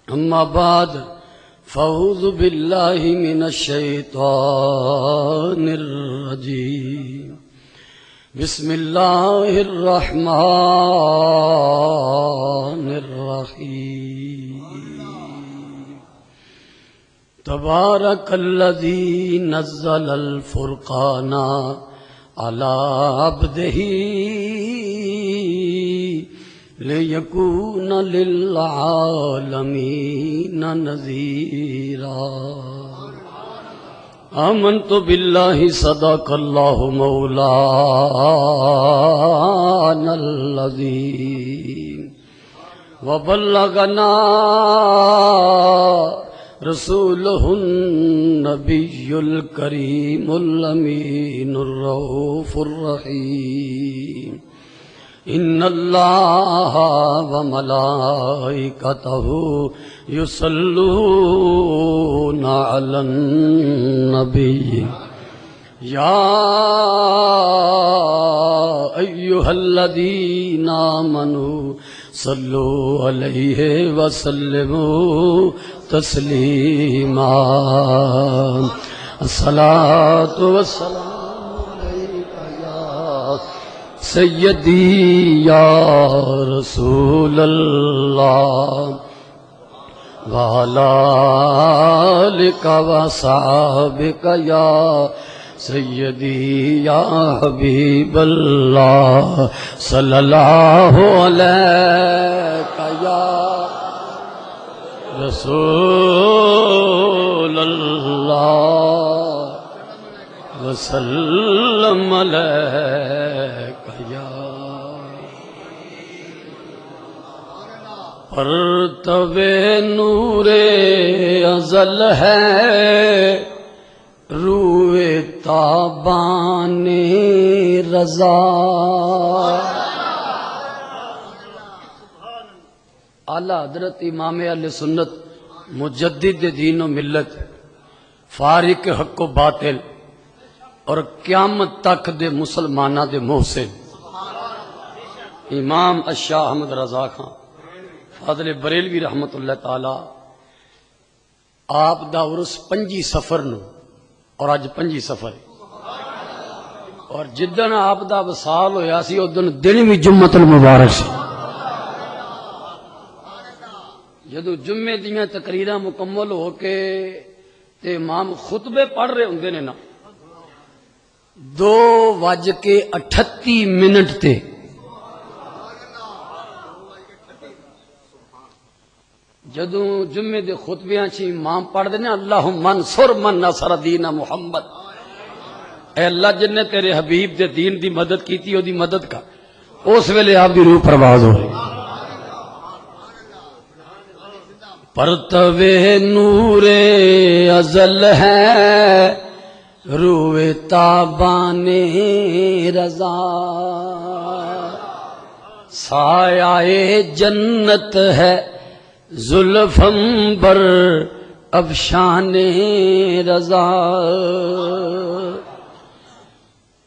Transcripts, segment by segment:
اما بعد فاعوذ باللہ من الشیطان الرجیم بسم اللہ الرحمن الرحیم تبارک الذی نزل الفرقان علی عبدہ لِيَكُونَ لِلْعَالَمِينَ نَذِيرًا آمنت باللہ صدق اللہ مولانا العظیم وبلغنا رسولہ النبی الکریم الامین الرؤوف الرحیم ان اللہ وملائکتہ یصلون علی النبی یا ایہا الذین آمنوا صلوا علیہ وسلموا تسلیما الصلاۃ والسلام سیدی یا رسول اللہ وعلی آلک وصحبک یا سیدی یا حبیب اللہ صلی اللہ علیک یا رسول اللہ وسلم علیک پرتو نور ازل ہے روئے تابان رضا اعلیٰ حضرت امام اہل سنت مجدد دین و ملت فارق حق و باطل اور قیامت تک دے مسلمانہ دے محسن امام الشاہ احمد رضا خان فاضل بریلوی رحمت اللہ تعالی آپ دا عرس 25 سفر نو اور اج 25 سفر اور جدن آپ دا وصال ہویا سی ادن دن بھی جمعۃ المبارک سی جدو جمعے دیاں تقریراں مکمل ہو کے تے امام خطبے پڑھ رہے ہوندے نے نا 2:38 تے جدوں جمعے دے خطبیاں چی امام پڑھ دے نا اللہم انصر من نصر دین محمد اے اللہ جن نے تیرے حبیب دے دین دی مدد کیتی او دی مدد کا اس ویلے آپ دی روح پرواز ہو رہی پرتو نور ازل ہے روئے تابان رضا سایہ جنت ہے زلف عنبر افشان رضا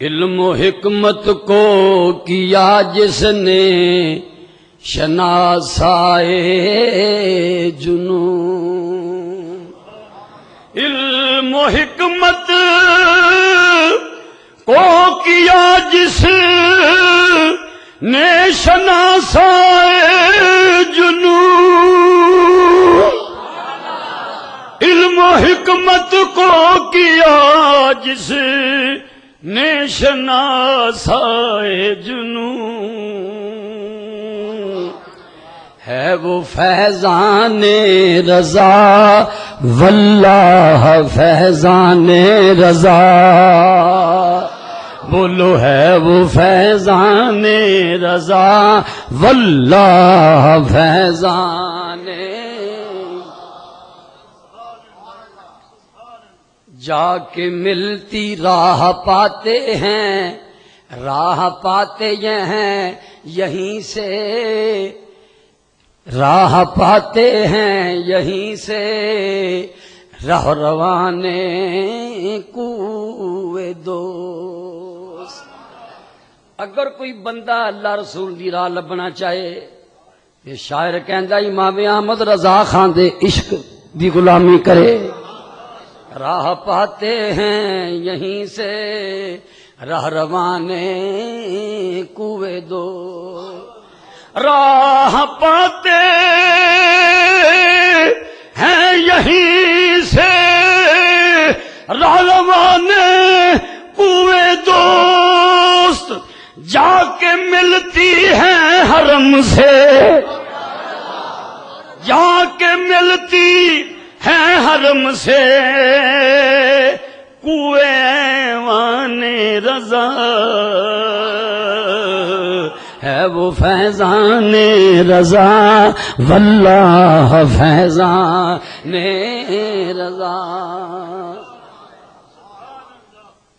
علم و حکمت کو کیا جس نے شناسائے جنون علم و حکمت کو کیا جس نے شناسائے جنون علم و حکمت کو کیا جس نے شناسائے جنون ہے وہ فیضان رضا واللہ فیضان رضا بولو ہے وہ فیضان رضا واللہ فیضان جا کے ملتی راہ پاتے ہیں راہ پاتے یہ ہیں یہیں سے راہ پاتے ہیں یہیں سے راہ روانے کوئے دوست اگر کوئی بندہ اللہ رسول دی راہ لبنا چاہے یہ شاعر کہندا امام احمد رضا خان دے عشق دی غلامی کرے، راہ پاتے ہیں یہیں سے راہ روانے کوے دو، راہ پاتے ہیں یہیں سے راہ روانے کوے دوست، جا کے ملتی ہیں حرم سے، جا کے ملتی ہیں حرم سے کوئے ایوان رضا، ہے وہ فیضان رضا واللہ فیضان رضا،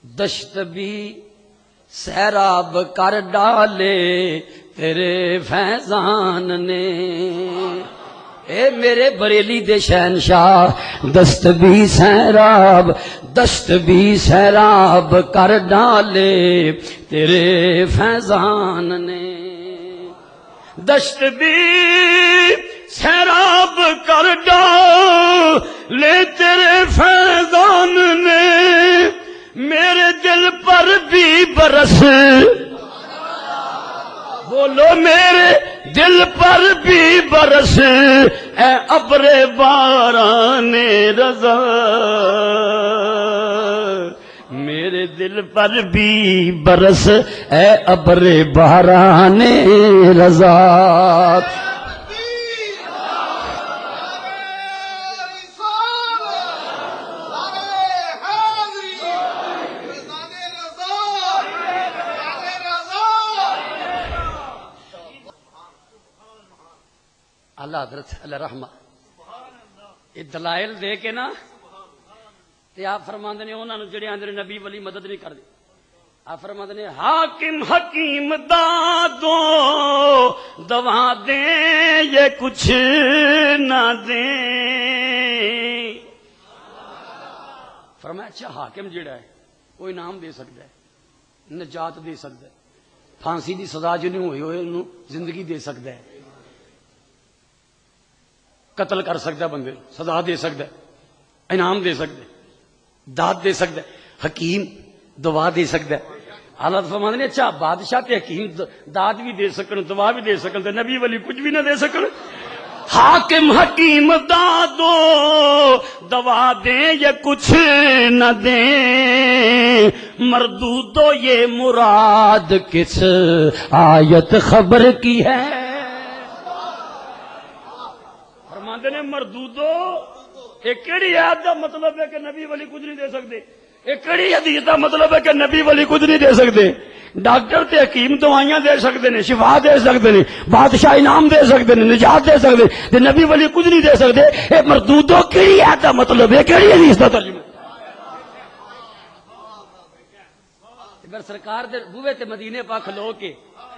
دشت بھی سیراب کر ڈالے تیرے فیضان نے، اے میرے بریلی دے شہنشاہ، دست بھی سیراب کر ڈالے تیرے فیضان نے، دشت بھی سیراب کر ڈالے تیرے فیضان نے، میرے دل پر بھی برس، بولو میرے دل پر بھی برس اے ابر باران رضا، میرے دل پر بھی برس اے ابر باران رضا، اللہ حضرت علیہ رحمہ یہ دلائل دے کے نا تے آپ فرماندے نے انہاں نو جڑے آندے نبی ولی مدد نہیں کردے، آپ فرماندے نے حاکم حکیم دادو دوا دیں یہ کچھ نہ دیں، فرمایا اچھا حاکم جڑا ہے وہ انعام دے سکتا ہے، نجات دے سکتا ہے، پھانسی دی سزا جو نہیں ہوئی ہوئے انہوں زندگی دے سکتا ہے، قتل کر سکتا ہے، بندے سزا دے سکتا ہے، انعام دے سکتا ہے، داد دے سکتا ہے، حکیم دعا دے سکتا ہے۔ حالت فرماتے ہیں اچھا بادشاہ تے حکیم داد بھی دے سکن، دعا بھی دے سکن، تے نبی ولی کچھ بھی نہ دے سکن۔ حاکم حکیم دادو دوا دیں یا کچھ نہ دیں، مردودو یہ مراد کس آیت خبر کی ہے، نے مردودو ایک کیڑی آیت دا مطلب ہے کہ نبی ولی کچھ نہیں دے سکتے، ایک کیڑی حدیث دا مطلب ہے کہ نبی ولی کچھ نہیں دے سکتے، ڈاکٹر تے حکیم دوائیاں دے سکتے نے، شفا دے سکتے نے، بادشاہ انعام دے سکتے نے، نجات دے سکتے تے نبی ولی کچھ نہیں دے سکتے، اے مردودو کیڑی آیت دا مطلب ہے، کیڑی حدیث دا ترجمہ؟ اگر سرکار دے بوئے تے مدینے پاک کھلو کے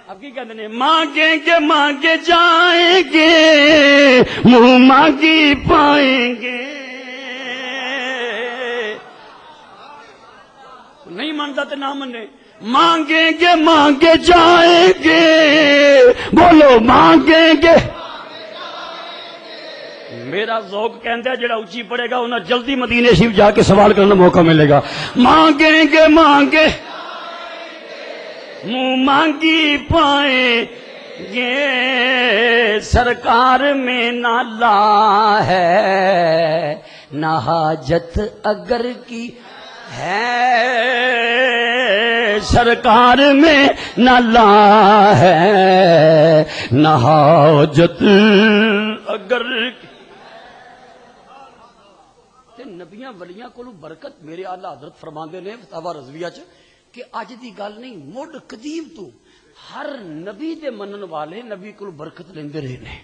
اب کی کہتے ہیں مانگیں گے مانگے جائیں گے منہ مانگی پائیں گے، نہیں مانتا تو نہ منے، مانگیں گے مانگے جائیں گے، بولو مانگیں گے، میرا ذوق کہندا ہے جڑا اونچی پڑے گا انہاں جلدی مدینے شریف جا کے سوال کرنے کا موقع ملے گا، مانگیں گے مانگے منہ مانگی پائیں گے، سرکار میں نہ لا ہے نہ حاجت اگر کی ہے، سرکار میں نہ لا ہے نہ حاجت اگر کی، نبیاں ولیاں کو برکت میرے آلہ حضرت فرماندے نے فتاوی رضویہ چ کہ اج دی گل نہیں، مڈ قدیم تو ہر نبی دے منن والے نبی کو برکت لیندے رہے نے۔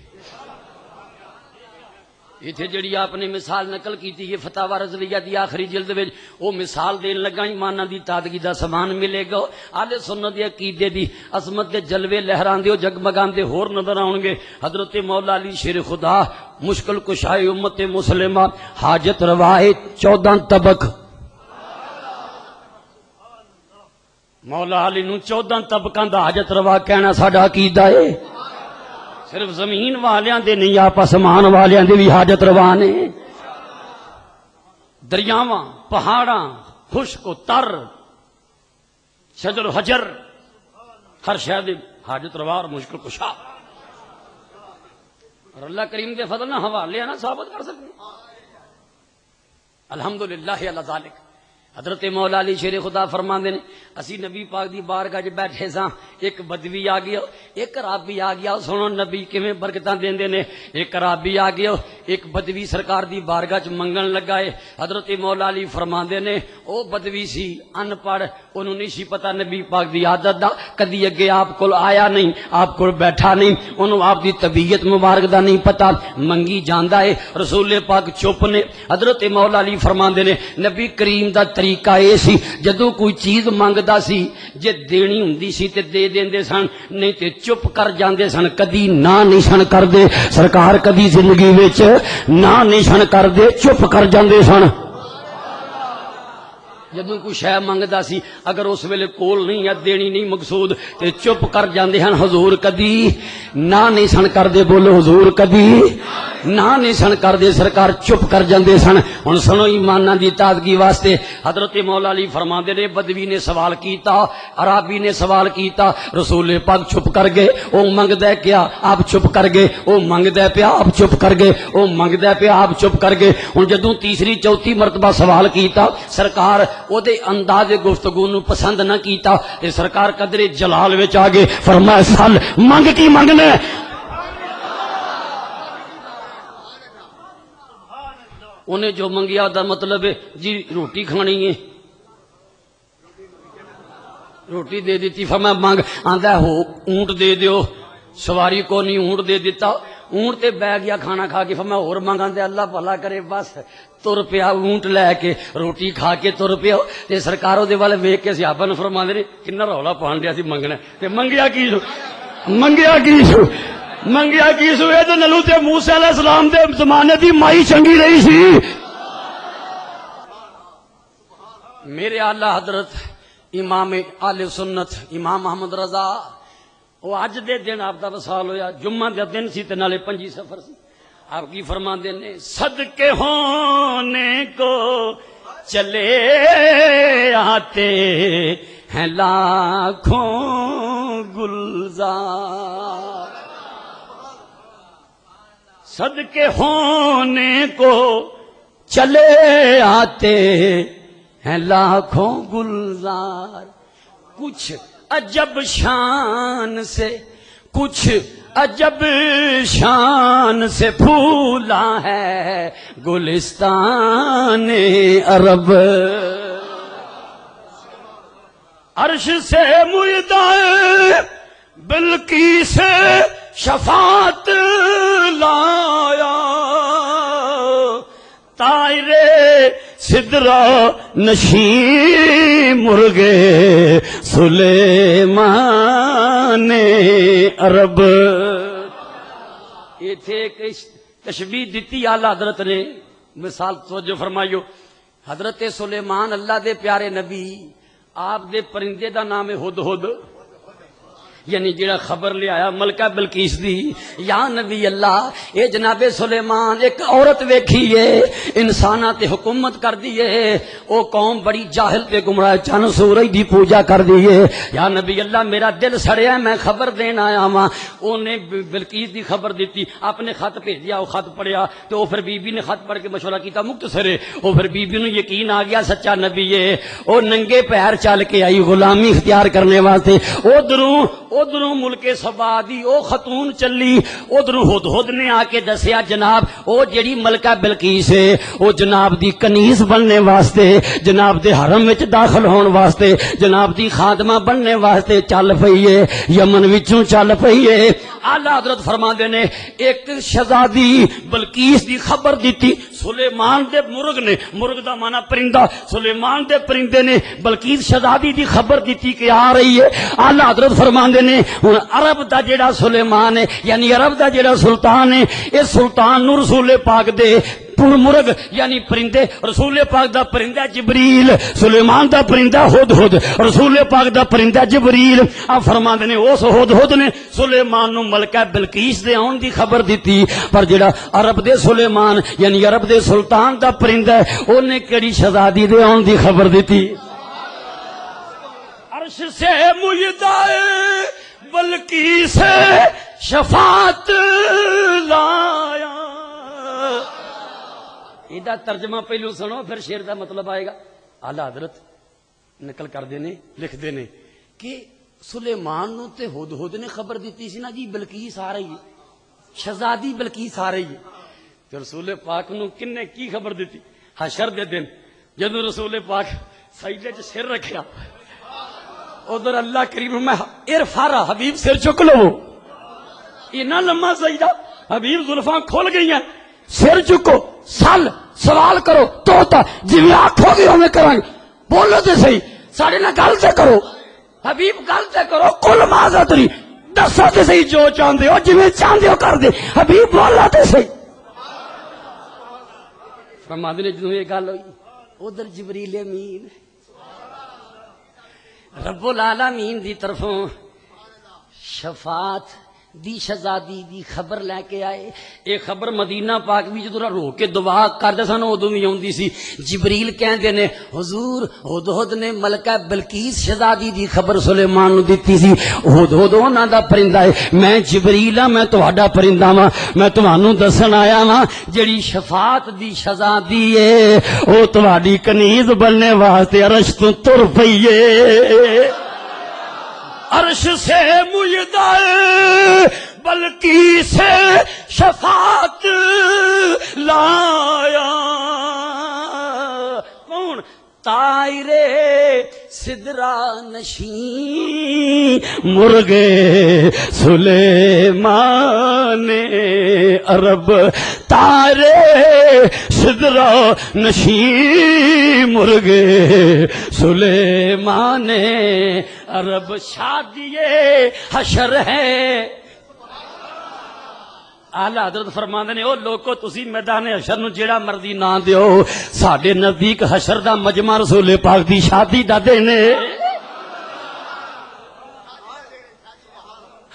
ایتھے جڑی آپ نے مثال نقل کی تھی یہ فتاوی رضویہ دی آخری جلد وچ او مثال دین لگا ایماناں دی تازگی دا سامان ملے گا، اہل سنت دے عقیدے دی عظمت دے جلوے لہراندے او جگمگاندے ہور نظر آؤں گے۔ حضرت مولا علی شیر خدا مشکل کشائے امت مسلمہ حاجت روائے 14 طبق، مولا علی نو 14 طبقاں دا حاجت روا کہنا ساڈا عقیدہ ہے۔ صرف زمین والیاں دے نہیں، آپ آسمان والیاں دی بھی حاجت روا نے. دریاواں، پہاڑاں، خشک و تر، شجر و حجر، ہر شے دی حاجت روا اور مشکل کشا. اور اللہ کریم دے فضل نہ حوالے نا ثابت کر سکتے. الحمدللہ علی ذالک. حضرت مولا علی شیر خدا فرماندے نے اسی نبی پاک دی بارگاہ وچ بیٹھے ساں، ایک بدوی آ گیا، ایک عربی آ گیا. سنو نبی کیویں برکتاں دیندے نے. ایک عربی آ گیا، ایک بدوی سرکار دی بارگاہ وچ منگن لگا ہے. حضرت مولا علی فرماندے نے او بدوی سی ان پڑھ، اونوں نہیں سی پتہ نبی پاک دی عادت دا، کدی اگے آپ کول آیا نہیں، آپ کول بیٹھا نہیں، اونوں آپ دی طبیعت مبارک دا نہیں پتہ، منگی جاندا ہے. رسول پاک چپ نے. حضرت مولا علی فرماندے نے نبی کریم دا طریقہ اے سی جدوں کوئی چیز منگدا سی جے دینی ہوندی سی تے دے دیندے سن، نہیں تے چپ کر جاندے سن، کدی نہ نہیں سن کردے. سرکار کدی زندگی وچ نہ نہیں سن کردے، چپ کر جاندے سن. جدوں کوئی شے منگدا سی اگر اس ویلے کول نہیں یا دینی نہیں مقصود تے چپ کر جاندے ہن. حضور کدی نہ نہیں سن کردے. بولو حضور کدی نہ نہیں سن کردے، سرکار چپ کر جاندے سن. ہن سنو ایماناں دی تازگی واسطے حضرت مولا علی فرماندے نے بدوی نے سوال کیتا، عربی نے سوال کیتا، رسول پاک چپ کر گئے. او منگدا کیا آپ چپ کر گئے، او منگدا پیا آپ چپ کر گئے، او منگدا پیا آپ چپ کر گئے. ہن جدوں تیسری چوتھی مرتبہ سوال کیتا سرکار او دے انداز گفتگو نو پسند نہ کیتا تے سرکار قدرے جلال وچ آ گئے. فرمایا سل منگ کی منگنا. انہیں جو منگیا دا مطلب ہے جی روٹی کھانی ہے، روٹی دے دیتی. فرمایا مانگ. آندا ہو اونٹ دے دیو. سواری کو نہیں اونٹ دے دیتا. اونٹ تے بہ گیا کھانا کھا کے. فرمایا اور مانگا دے اللہ بھلا کرے. بس تر پیا اونٹ لے کے روٹی کھا کے تر پیا. تے سرکار دے والے ویکھ کے صحابہ نے فرماندے نے کنا رولا پان دیا سی منگنا تے منگیا کی سو، منگیا کی سو، منگیا کی سو. اے نلو تے موسی علیہ السلام دے زمانے دی مائی چنگی رہی سی. میرے اعلی حضرت امام اہل سنت امام احمد رضا وہ اج دے دن آپ دا وصال ہویا، جمعہ دا دن سی تے نالے 5 سفر سی. آپ کی فرماندے نے صدقے ہونے کو چلے آتے ہیں لاکھوں گلزار. صدقے ہونے کو چلے آتے ہیں لاکھوں گلزار. کچھ عجب شان سے، کچھ عجب شان سے پھولا ہے گلستان عرب. عرش سے مجدہ بلقیس شفاعت لایا، طائرے سدرا نشین مرغے سلیمان عرب. یہ تھے ایک تشبیہ دیتی اعلی حضرت نے. مثال توجہ فرمائیو. حضرت سلیمان اللہ دے پیارے نبی، آپ دے پرندے دا نام ہے ہدہد، یعنی جڑا خبر لے آیا ملکہ بلقیس دی. یا نبی اللہ اے جناب سلیمان ایک عورت ویکھی ہے انساناں تے حکومت کر دی ہے، او قوم بڑی جاہل تے گمراہ چن سورج دی پوجا کر دی ہے. یا نبی اللہ میرا دل سڑیا، میں خبر دین آیا ہاں. اونے بلقیس دی خبر دیتی، اپنے خط بھیجیا، او خط پڑھیا تو او پھر بی بی نے خط پڑھ کے مشورہ کیتا مختصر ہے. او پھر بی بی نو یقین آ گیا سچا نبی ہے. او ننگے پیر چل کے آئی غلامی اختیار کرنے واسطے. ادھروں ملک سبا دی او خاتون چلی، ادھروں ہدہد نے آ کے دسیا جناب او جڑی ملکہ بلقیس ہے او جناب دی کنیز بننے واسطے، جناب دے حرم وچ داخل ہون واسطے، جناب دی خادمہ بننے واسطے چل پئی ہے، یمن وچوں چل پئی ہے. اعلی حضرت فرماندے نے ایک شہزادی بلقیس دی خبر دیتی سلیمان دے مرغ نے، مرغ دا معنی پرندہ، سلیمان دے پرندے نے بلقیس شہزادی دی خبر دیتی کہ آ رہی ہے. اعلی حضرت فرماندے نے ہن عرب دا جڑا سلیمان ہے یعنی عرب دا جڑا سلطان ہے، اس سلطان نو رسول پاک دے پرمرگ یعنی پرندے، رسول پاک دا پرندہ جبریل، سلیمان دا پرندہ ہدہد، رسول پاک دا پرندہ جبریل۔ آپ فرماندے نے اس ہدہد نے سلیمان نو ملکہ بلقیس دے آن دی خبر دیتی، پر جڑا عرب دے سلیمان یعنی عرب دے سلطان دا پرندہ ہے اونے کیڑی شہزادی دے آن دی خبر دیتی؟ عرش سے مجدائے بلقیس شفاعت لایا۔ ایدہ ترجمہ پہلو سنو پھر شعر دا مطلب آئے گا۔ اعلیٰ حضرت نقل کر دینے لکھ دینے کہ سلیمان نو تے ہدہد نے خبر دیتی سی نا جی بلقیس آ رہی ہے، شہزادی بلقیس آ رہی ہے۔ تو رسول پاک نو کنے کی خبر دیتی؟ حشر دے دن جدو رسول پاک سجدے چ سر رکھیا، ادھر اللہ کریم میں ارفارا حبیب سر چک لو، اتنا لمبا سجدہ، حبیب زلفاں کھول گئی ہیں، سر چکو، سوال کرو تو جی آخو گے ہمیں کریں، بولو تو صحیح، سارے نہ گل سے کرو، حبیب گل سے کرو، کل معذرت دسو تو صحیح جو چاہتے ہو، جی چاہتے ہو کر دے، حبیب بولو تو صحیح۔ فرماتے نے جدوں یہ گل ہوئی ادھر جبریل امین رب العالمین دی طرفوں شفاعت دی شہزادی دی خبر لے کے آئے۔ یہ خبر مدینہ پاک بھی جدوں رو کے دعا کردے سن ادوں بھی آوندی سی۔ جبریل کہندے نے حضور ہدہد نے ملکہ بلقیس شہزادی دی خبر سلیمان نو دتی سی، ہدہد انہاں دا پرندہ ہے، میں جبریل ہاں، میں تہاڈا پرندہ ہاں، میں تانوں دسن آیا ہاں جڑی شفاعت دی شہزادی ہے او تہاڈی کنیز بننے واسطے عرش تو تر پئی ہے۔ عرش سے مجدائے بلقیس شفاعت لایا۔ کون؟ طائرے سدرا نشین مرغے سلیمان عرب، طائرے سدرا نشین مرغے سلیمان عرب، شادی حشر ہے۔ آلہ حضرت فرماندے نے او لوکو تسی میدان حشر نو جیڑا مرضی نہ دیو، ساڈے نزدیک حشر دا مجمع رسول پاک دی شادی دا دن ہے۔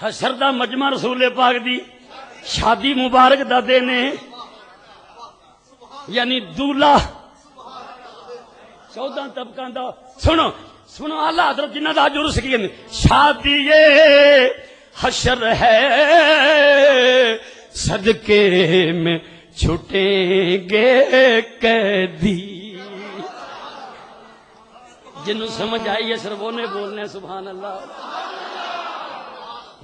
حشر دا مجمع رسول پاک دی شادی مبارک دا دن ہے، یعنی دولہا 14 طبقہ دا۔ سنو آلہ حضرت جنہ دا جو رسکی ہے شادی حشر ہے، صدقے میں چھٹیں گے قیدی۔ جنہوں سمجھ آئی ہے سربونے بولنے سبحان اللہ۔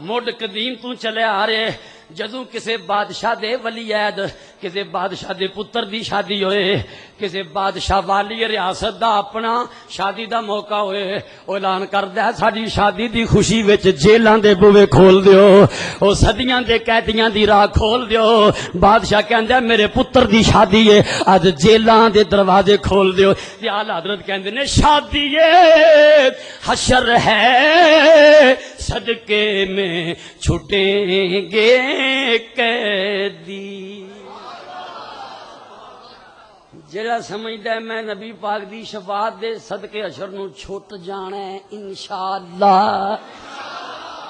مڈ قدیم تو چلے آ رہے جدوں کسے بادشاہ دے ولی عہد کسے بادشاہ دے پتر دی شادی ہوئے، کسے بادشاہ والی ریاست دا اپنا شادی دا موقع ہوئے، اعلان کردہ ہے ساڈی شادی دی خوشی وچ جیلاں دے بوے کھول دیو، او صدیاں دے قیدیاں دی راہ کھول دیو۔ بادشاہ کہندا ہے میرے پتر دی شادی ہے، اج جیلاں دے دروازے کھول دیو۔ تے اعلی حضرت کہندے نے شادی حشر ہے، صدقے میں چھٹیں گے قیدی۔ جڑا سمجھدا ہے میں نبی پاک دی شفاعت دے صدقے حشر نو چھٹ جانا ہے انشاءاللہ،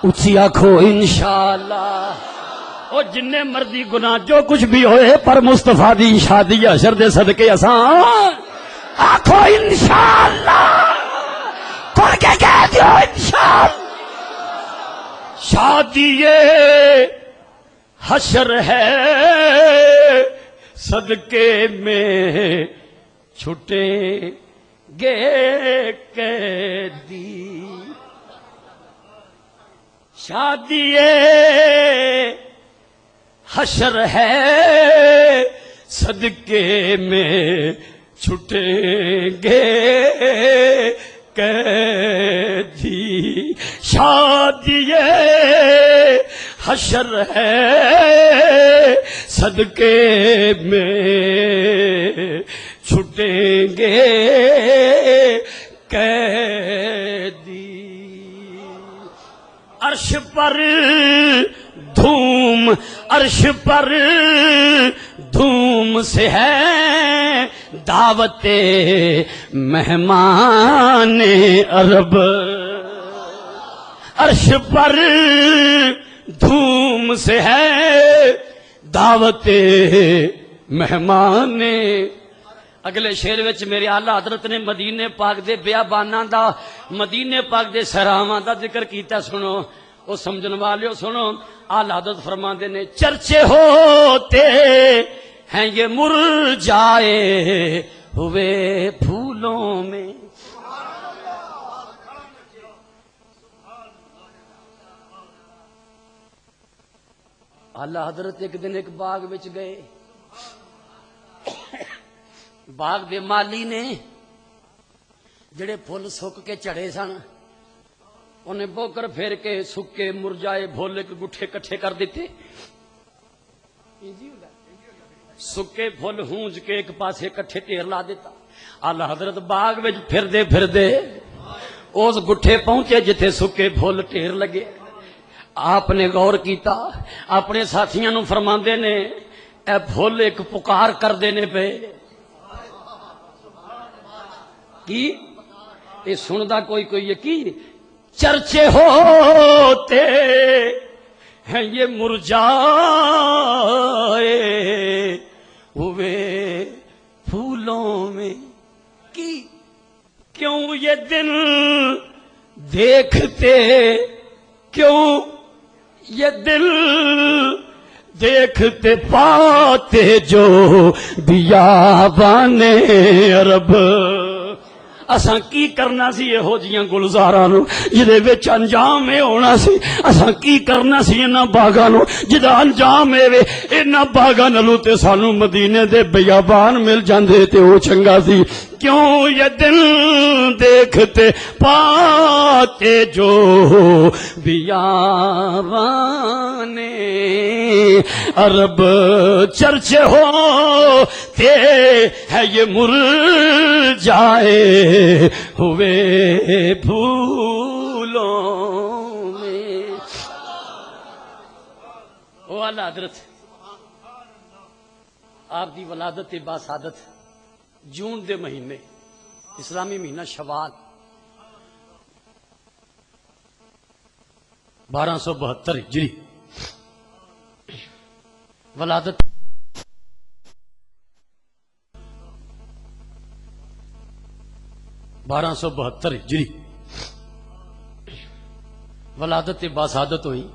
اچھی آکھو انشاءاللہ۔ او جننے مرضی گناہ جو کچھ بھی ہوئے پر مصطفیٰ دی شادی حشر دے صدقے آسان آکھو انشاءاللہ، پڑھ کے کہہ دیو انشاءاللہ۔ شادی حشر ہے، صدقے میں چھٹیں گے قیدی۔ شادی حشر ہے، صدقے میں چھٹیں گے قیدی۔ شادی حشر ہے، صدقے میں چھٹیں گے قیدی۔ عرش پر دھوم، عرش پر دھوم سے ہے دعوت مہمان عرب، عرش پر دھوم سے ہے دعوت مہمان۔ اگلے شعر وچ میرے آلہ حضرت نے مدینے پاک دے بیاباناں دا، مدینے پاک دے سراواں دا ذکر کیتا، سنو او سمجھن والیو سنو۔ آلہ حضرت فرماندے نے چرچے ہوتے ہیں یہ مرجائے ہوئے پھولوں میں، آلہ حضرت ایک دن ایک باغ وچ گئے، باغ دے مالی نے جڑے پھول سک کے چڑھے سن انہیں بوکر پھیر کے سکے مرجائے بھولے کے گٹھے کٹھے کر دیتے، سکے پھول ہونج کے ایک پاسے کٹھے ٹھیر لا دیتا۔ آلہ حضرت باغ وچ پھردے پھردے اس گٹھے پہنچے جتھے سکے پھول ٹھیر لگے۔ آپ نے غور کیتا، اپنے ساتھیاں نو فرماندے نے اے پھول ایک پکار کر دینے پہ کی یہ سندا کوئی کوئی یہ کی چرچے ہوتے ہیں یہ مرجائے ہوئے پھولوں میں، کی کیوں یہ دل دیکھتے، کیوں یہ دل دیکھتے پاتے جو بیابان عرب۔ اساں کی کرنا سی یہو جیاں گلزاراں نو جدے وچ انجام اے ہونا سی، اساں کی کرنا سی انہاں باغاں نو جدا انجام اے وے، انہاں باغاں نالوں تے سانو مدینے دے بیابان مل جاندے تے او چنگا سی۔ کیوں یہ دل دیکھتے پاتے جو بیابان عرب، چرچے ہوتے ہے یہ مرجائے ہوئے پھولوں میں۔ او اعلی حضرت آپ دی ولادت باسعادت جون دے مہینے، اسلامی مہینہ شوال 1272 ہجری، ولادت 1272 ہجری، ولادت باسعادت ہوئی۔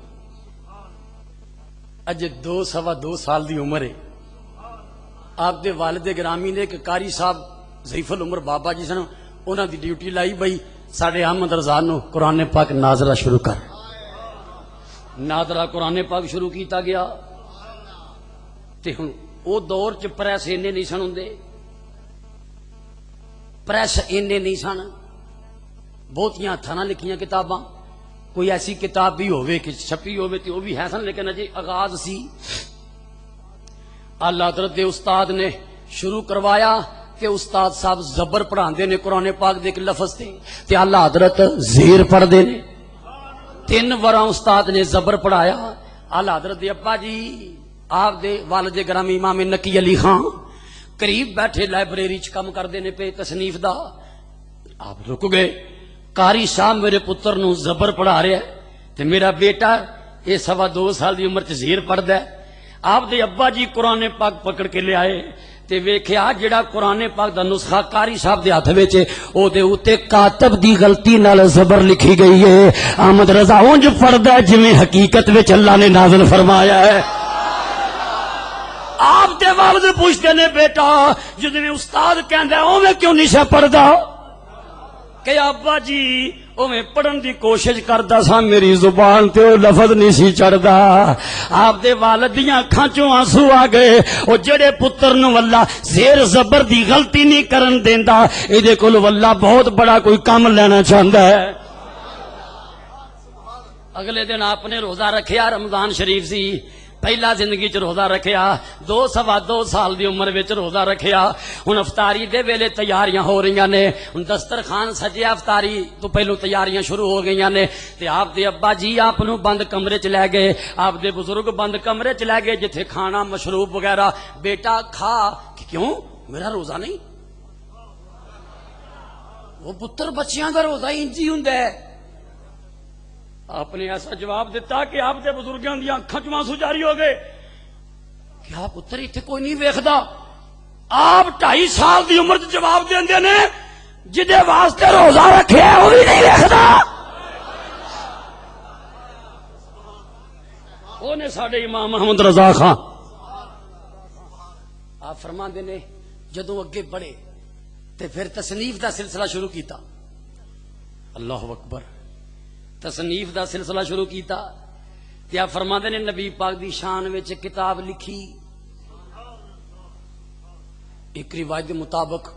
اج 2 سال دی عمر ہے۔ آپ دے والد گرامی نے کہ قاری صاحب ضعیف العمر بابا جی سن، انہاں دی ڈیوٹی لائی بھائی ساڈے احمد رضا نو قرآن پاک نازلہ شروع کر۔ نازلہ قرآن پاک شروع کیتا گیا تے ہن او دور چ پریس اینے نہیں سن ہوندے، پریس اینے نہیں سن، بہتیاں ہتھاں نال لکھیاں کتاباں، کوئی ایسی کتاب بھی ہوئے کہ چھپی ہوئے تے وہ بھی ہے سن، لیکن اجے آغاز سی۔ اللہ حضرت دے استاد نے شروع کروایا کہ استاد صاحب زبر پڑھاندے نے قرآن پاک دے ایک لفظ تے اللہ حضرت زیر پڑھ دے نے، 3 وراں استاد نے زبر پڑھایا۔ اللہ حضرت دے ابا جی آپ دے والد گرامی امام نقی علی خان قریب بیٹھے لائبریری چ کم کردے نے پہ تصنیف دا، آپ رک گئے۔ قاری صاحب میرے پتر نو زبر پڑھا رہا ہے تے میرا بیٹا یہ 2.25 سال دی عمر چ زیر پڑھدا ہے۔ آپ دے ابا جی قرآن پاک پکڑ کے لے آئے تے ویکھیا جڑا قرآن پاک دا نسخہ قاری صاحب دے ہاتھ وچ او دے اوتے کاتب دی غلطی نال زبر لکھی گئی ہے، احمد رضا اونج پڑھدا ہے جویں حقیقت وچ اللہ نے نازل فرمایا ہے۔ آپ دے والد پوچھتے نے بیٹا جدیں استاد کہندا ہے اوویں کیوں نہیں سے پڑھدا؟ کہ ابا جی اوویں پڑھن دی کوشش کردا سا، میری زبان تے او لفظ نہیں سی چڑھدا۔ آپ دے والد دیاں اکھاں چوں آنسو آ گئے، او جڑے پتر نو اللہ زیر زبر دی غلطی نہیں کرن دیندا، اے دے کول اللہ بہت بڑا کوئی کام لینا چاہندا ہے۔ اگلے دن آپ نے روزہ رکھیا، رمضان شریف سی، پہلا زندگی چ روزہ رکھیا، 2 سال دی عمر وچ روزہ رکھیا، ہن افطاری دے ویلے تیاریاں ہو رہی نے، ہن دسترخوان سجیا، افطاری تو پہلو تیاریاں شروع ہو گئی نے، تے آپ دے ابا جی آپ نو بند کمرے چ لے گئے، آپ دے بزرگ بند کمرے چ لے گئے جتھے کھانا مشروب وغیرہ، بیٹا کھا، کیوں میرا روزہ نہیں؟ وہ پتر بچیاں دا روزہ انجی ہوندا ہے۔ آپ نے ایسا جواب دیتا کہ آپ دے بزرگاں دی اکھاں چ آنسو جاری ہو گئے، کیا پتر ایتھے کوئی نہیں ویکھدا؟ آپ 2.5 سال دی عمر چ جواب دیندے نے جدے واسطے روزہ رکھے وہ بھی نہیں ویکھدا۔ وہ نے ساڈے امام محمد رضا خان، آپ فرماندے نے جدوں اگے بڑھے تے پھر تصنیف دا سلسلہ شروع کیتا، اللہ اکبر، تصنیف دا سلسلہ شروع کیتا تے آپ فرماندے نے نبی پاک دی شان وچ کتاب لکھی، ایک روایت کے مطابق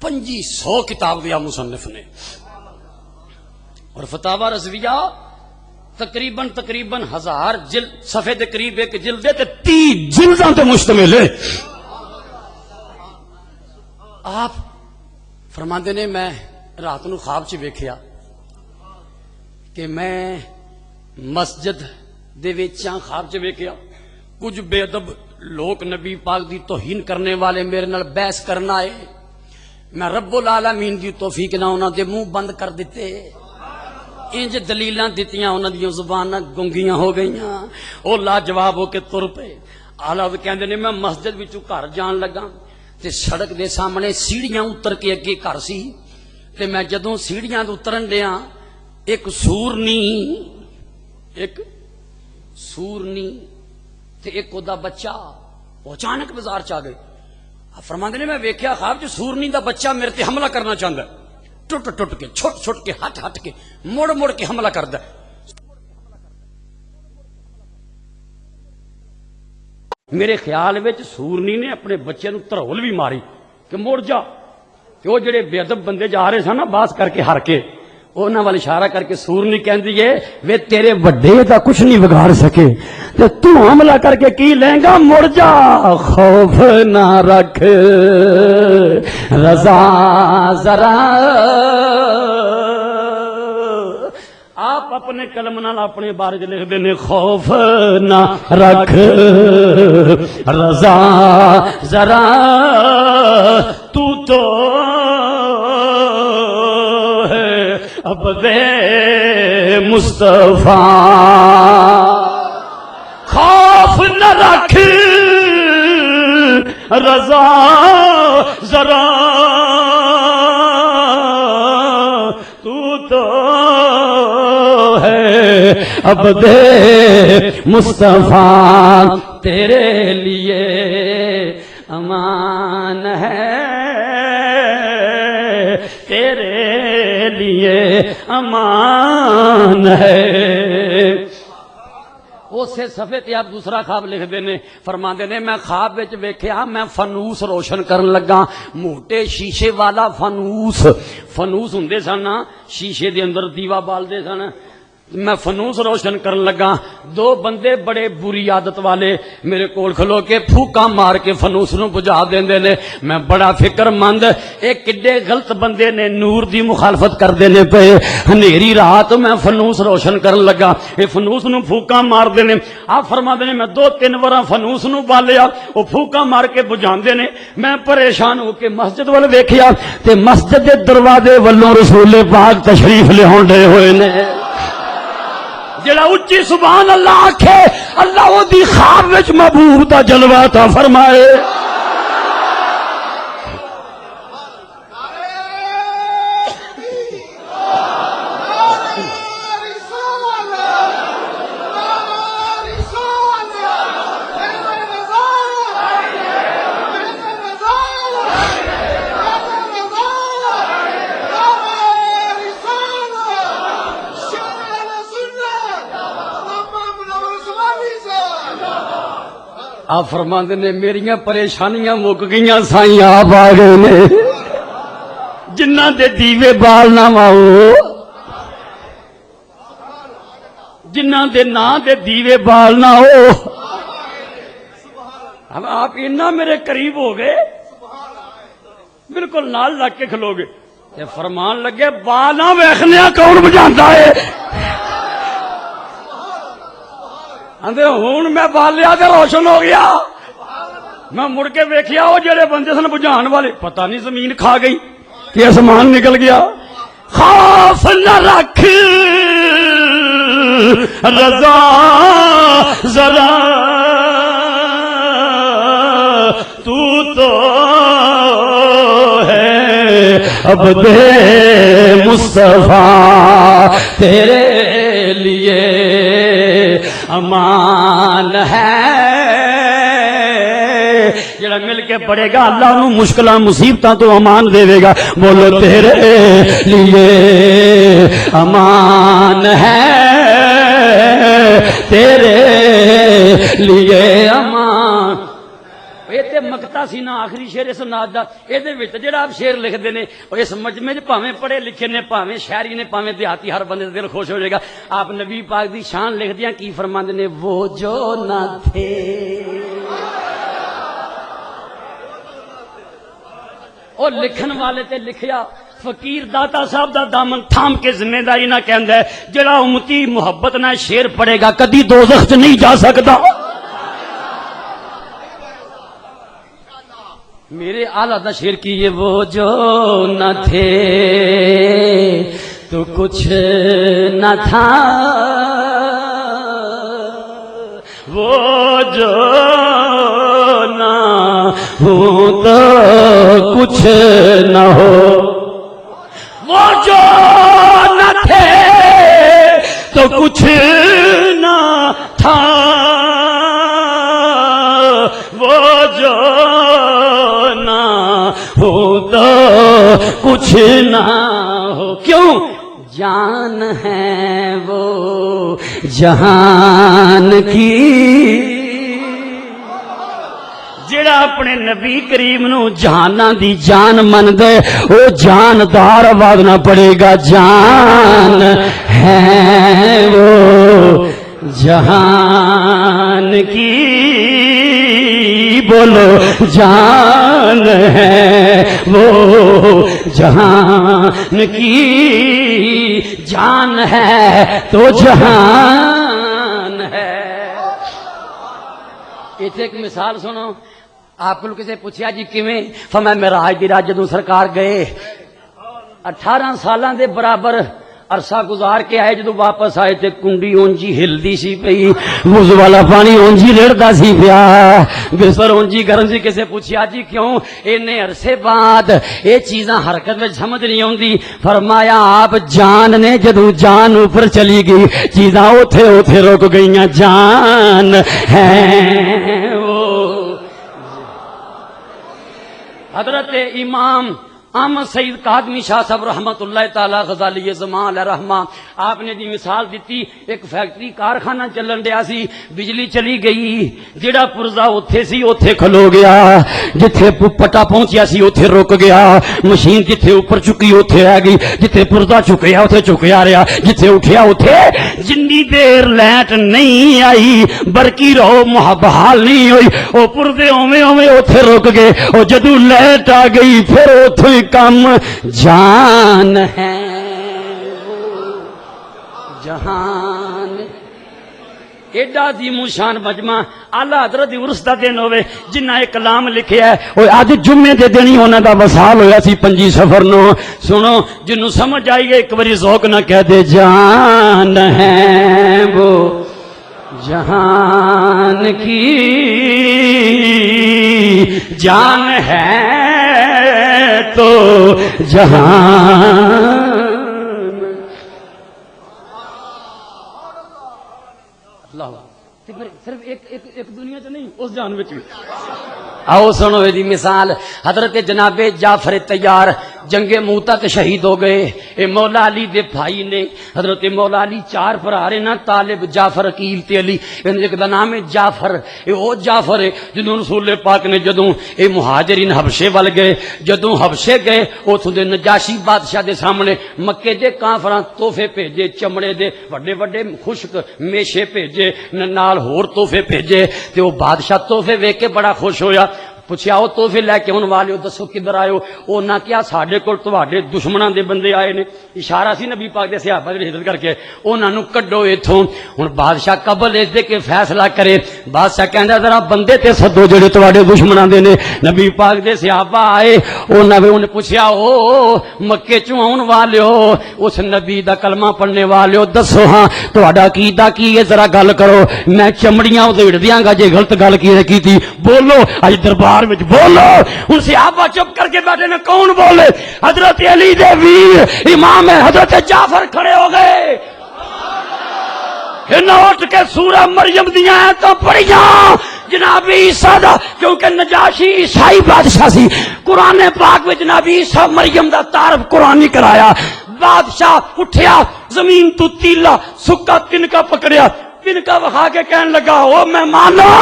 2500 کتاب دیا مصنف نے، اور فتاوی رضویہ تقریباً 1000 جلد، صفحے دے قریب ایک جلد ہے تے 30 جلداں تے مشتمل ہے۔ آپ فرماندے نے میں رات نو خواب چ ویکھیا کہ میں مسجد دے وچاں، خواب چ ویکھیا کچھ بے ادب لوگ نبی پاک دی توہین کرنے والے میرے نال بحث کرنا آئے، میں رب العالمین دی توفیق نہ انہاں دے منہ بند کر دیتے، انج دلیلاں دتیاں انہاں دی زباناں گنگیاں ہو گئیاں، او لاجواب ہو کے تر پے۔ آلا کہندے نے میں مسجد وچوں گھر جان لگا تے سڑک دے سامنے سیڑھیاں اتر کے اگے گھر سی، تے میں جدوں سیڑھیاں تے اترن دیا ایک سورنی تے ایک دا بچہ وہ اچانک بازار چ آ گئے۔ فرماندے نے میں ویکھیا خواب جو سورنی دا بچہ میرے تے حملہ کرنا چاہندا ہے، ٹٹ کے چھٹ کے ہٹ کے مڑ کے حملہ کردا ہے۔ میرے خیال وچ سورنی نے اپنے بچے نو ترول بھی ماری کہ مڑ جا، کہ وہ جڑے بے ادب بندے جا رہے سن نا باز کر کے ہر کے، انہاں وال اشارہ کر کے سورنی کہندی ہے وے تیرے وڈے دا کچھ نہیں بگاڑ سکے تے تو حملہ کر کے کی لیں گا، مڑ جا، خوف نہ رکھ رضا ذرا۔ آپ اپنے قلم نال اپنے بارے لکھ دینے خوف نہ رکھ رضا ذرا، تو ہے عبد مصطفیٰ، خوف نہ رکھ رضا ذرا، تو ہے عبد مصطفیٰ، تیرے لیے امان ہے، تیرے لیے امان ہے۔ اسے صفحے تے آپ دوسرا خواب لکھ دینے، فرماندے نے میں خواب وچ ویکھیا میں فانوس روشن کرن لگا، موٹے شیشے والا فانوس ہوندے سن نا، شیشے دے اندر دیوا بالدے سن، میں فانوس روشن کرن لگا، 2 بندے بڑے بری عادت والے میرے کول کھلو کے پھوکا مار کے فانوس نو بجھا دیندے نے، میں بڑا فکر مند، ایک کڈے غلط بندے نے نور دی مخالفت کر دینے پے، ہنیری رات میں فانوس روشن کرن لگا، اے فانوس نو پھوکا مار دینے، آپ فرما دینے میں 2-3 وراں فانوس نو بالیا، او پھوکا مار کے بجھاندے نے، میں پریشان ہو کے مسجد وال ویکھیا تے مسجد دے دروازے والوں رسول پاک تشریف لے ہوندے ہوئے نے، جڑا اچھی سبحان اللہ آکھے اللہ وہ دی خواب وچ محبوب دا جلوہ عطا فرمائے۔ آپ فرماندے نے میریاں پریشانیاں مک گئیاں سائیں آپ آ گئے نے، جنہ دے دیوے بال نہ ماؤ، جنہ دے نا دے دیوے بال نہ ہو، اب آپ اتنا میرے قریب ہو گئے بالکل نال لگ کے کھلو گے تے فرمان لگے بالا ویخنے کون بجاتا ہے آندے ہوں میں بالیا تے روشن ہو گیا میں مڑ کے ویکھیا وہ جڑے بندے سن بجھان والے پتہ نہیں زمین کھا گئی کہ آسمان نکل گیا خوف نہ رکھ رضا ذرا تو ہے عبد مصطفیٰ تیرے لیے امان ہے جڑا مل کے پڑے گا اللہ انہوں مشکلہ مصیبتاں تو امان دے گا بولو تیرے لیے امان ہے تیرے لیے امان یہ مکتا سی نا آخری شیر اس نات دا یہ جڑا آپ شیر لکھتے ہیں اور اس مجمع پاویں پڑھے لکھے نے پاویں شہری نے پاویں دیہاتی ہر بندے دل خوش ہو جائے گا آپ نبی پاک دی شان لکھ دیا کی فرماندے نے وہ جو نہ تھے اور لکھن والے تے لکھیا فقیر داتا صاحب دا دامن تھام کے ذمہ داری نہ کہندا ہے جڑا امتی محبت نہ شیر پڑھے گا کدی دوزخ چ نہیں جا سکتا میرے آلہ دا شیر کی یہ وہ جو نہ تھے تو کچھ نہ تھا وہ جو نہ ہو تو کچھ نہ ہو وہ جو نہ تھے تو کچھ نہ تھا وہ جو نہ ہو تو کچھ نہ ہو کیوں جان ہے وہ جہان کی جڑا اپنے نبی کریم نو جہاناں دی جان من دے او جاندار آواز نہ پڑے گا جان ہے وہ جہان کی بولو جان ہے وہ جہان کی جان ہے تو جہان ہے ایتھے ایک مثال سنو آپ کو کسی پوچھا جی کیویں فرمایا معراج دی رات جدوں سرکار گئے 18 سالاں دے برابر عرصہ گزار کے آئے جدو واپس آئے تے کنڈی اونجی ہلدی سی پئی وضو والا پانی اونجی لڑدا سی پیا بستر اونجی گرم سی کسے پوچھیا جی کیوں اینے عرصے بعد یہ چیزاں حرکت میں سمجھ نہیں آندی فرمایا آپ جان نے جدو جان اوپر چلی گئی چیزاں اوتھے اوتھے رک گئیاں جان ہے وہ حضرت امام احمد سید کاظمی شاہ صاحب رحمت اللہ تعالی غزالی زمان علیہ رحمہ آپ نے دی مثال دیتی ایک فیکٹری کارخانہ چلن دیا سی بجلی چلی گئی جڑا پرزا اوتھے سی اوتھے کھلو گیا جتھے پٹا پہنچیا سی اوتھے رک گیا مشین جتھے اوپر چکی اوتھے رہ گئی جتھے پرزا چکیا اوتھے چکیا رہا جتھے اٹھیا اوتھے جنی دیر لائٹ نہیں آئی برقی رہو بحال نہیں ہوئی او پرزے اوویں اوویں اوتھے رک گئے او جدو لائٹ آ گئی پھر اوتھے کم جان ہے جہان ایڈا عظیم شان مجمع اعلی حضرت دی عرس دا دن ہوئے جنہ ایک کلام لکھیا ہے او اج جمعے دے دن ہی انہاں دا وصال ہویا سی 5 سفر نو سنو جنوں سمجھ آئی گئی ایک باری ذوق نہ کہہ دے جان ہے وہ جہان کی جان ہے تو جہان اللہ صرف ایک دنیا چ نہیں اس جان وچ آؤ سنو دی مثال حضرت جناب جعفر طیار جنگ موتا تے شہید ہو گئے. اے مولا علی دے بھائی نے حضرت مولا علی 4 بھرا نا طالب جعفر عقیل تے علی. ایک دا نام ہے جعفر. اے او جعفر ہے جنہوں رسول پاک نے جدوں اے مہاجرین حبشے ول گئے, جدوں حبشے گئے اوتھوں دے نجاشی بادشاہ دے سامنے مکے دے کافراں تحفے بھیجے, چمڑے دے وڈے وڈے خشک میشے بھیجے, نال ہور تحفے بھیجے. تے او بادشاہ تحفے ویکھ کے بڑا خوش ہویا. پوچھا او تحفے لے کے ہن والے ہو, دسو کدھر آئے ہو؟ انہاں کیا ساڈے کول تواڈے دشمناں دے بندے آئے نے. اشارہ سی نبی پاک دے صحابہ دی ہدایت کر کے انہاں نو کڈو ایتھوں. ہن بادشاہ قبل اس دے کے فیصلہ کرے. بادشاہ کہندا ذرا بندے تے سدو جڑے تواڈے دشمناں دے نے. نبی پاک دے صحابہ آئے, انہاں نے پوچھا او مکے چوں آون والے ہو, اس نبی دا کلمہ پڑھنے والے ہو, دسو ہاں تواڈا عقیدہ کی ہے, ذرا گل کرو. میں چمڑیاں اودے وڑ دیاں گا جے غلط گل کیتی. بولو اج دربار وچ بولو. ہن صحابہ چپ کر کے بیٹھے نے, کون بولے؟ حضرت علی دے ویر امام حضرت جعفر کھڑے ہو گئے. انہاں اٹھ کے سورہ مریم دیاں آیتاں پڑھیاں جناب عیسیٰ دا, کیونکہ نجاشی عیسائی بادشاہ سی. قرآن پاک وچ جناب عیسیٰ مریم دا تعارف قرآنی کرایا. بادشاہ اٹھیا, زمین تو تیلا سکا تنکا پکڑیا, تنکا وکھا کے کہن لگا او مہمانو,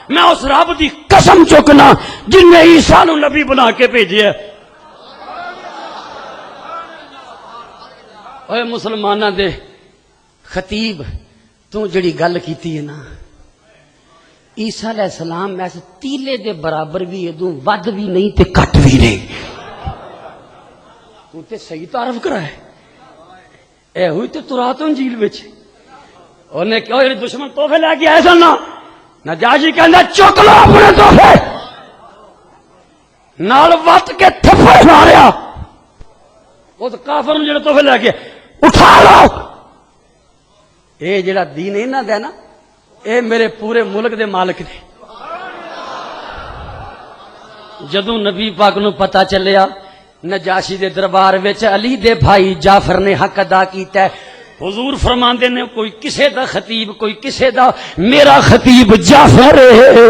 میں اس رب دی قسم چکنا جن نے عیسیٰ نو نبی بنا کے بھیجیا. اے مسلماناں دے خطیب, تو جڑی گل کیتی ہے نا, عیسیٰ علیہ السلام ایسے تیلے دے برابر بھی ادوں ود بھی نہیں تے کٹ بھی نہیں. تو تے صحیح تعارف کرا ہے. اے ہوئی تے تورات انجیل وچ انہیں کہو یہ دشمن تحفے لے کے آئے سن نا, نجاشی کہندا چک لو اپنے تحفے, نال وٹ کے تھپڑ ماریا اس کافر نے جڑے تحفے لے کے اٹھا لو. اے جڑا دین انہاں دا نا, اے میرے پورے ملک دے مالک نے. جدوں نبی پاک نو پتہ چلیا نجاشی دے دربار وچ علی دے بھائی جعفر نے حق ادا کیتا ہے, حضور فرماندے نے کوئی کسے دا خطیب, کوئی کسے دا, میرا خطیب جعفر ہے.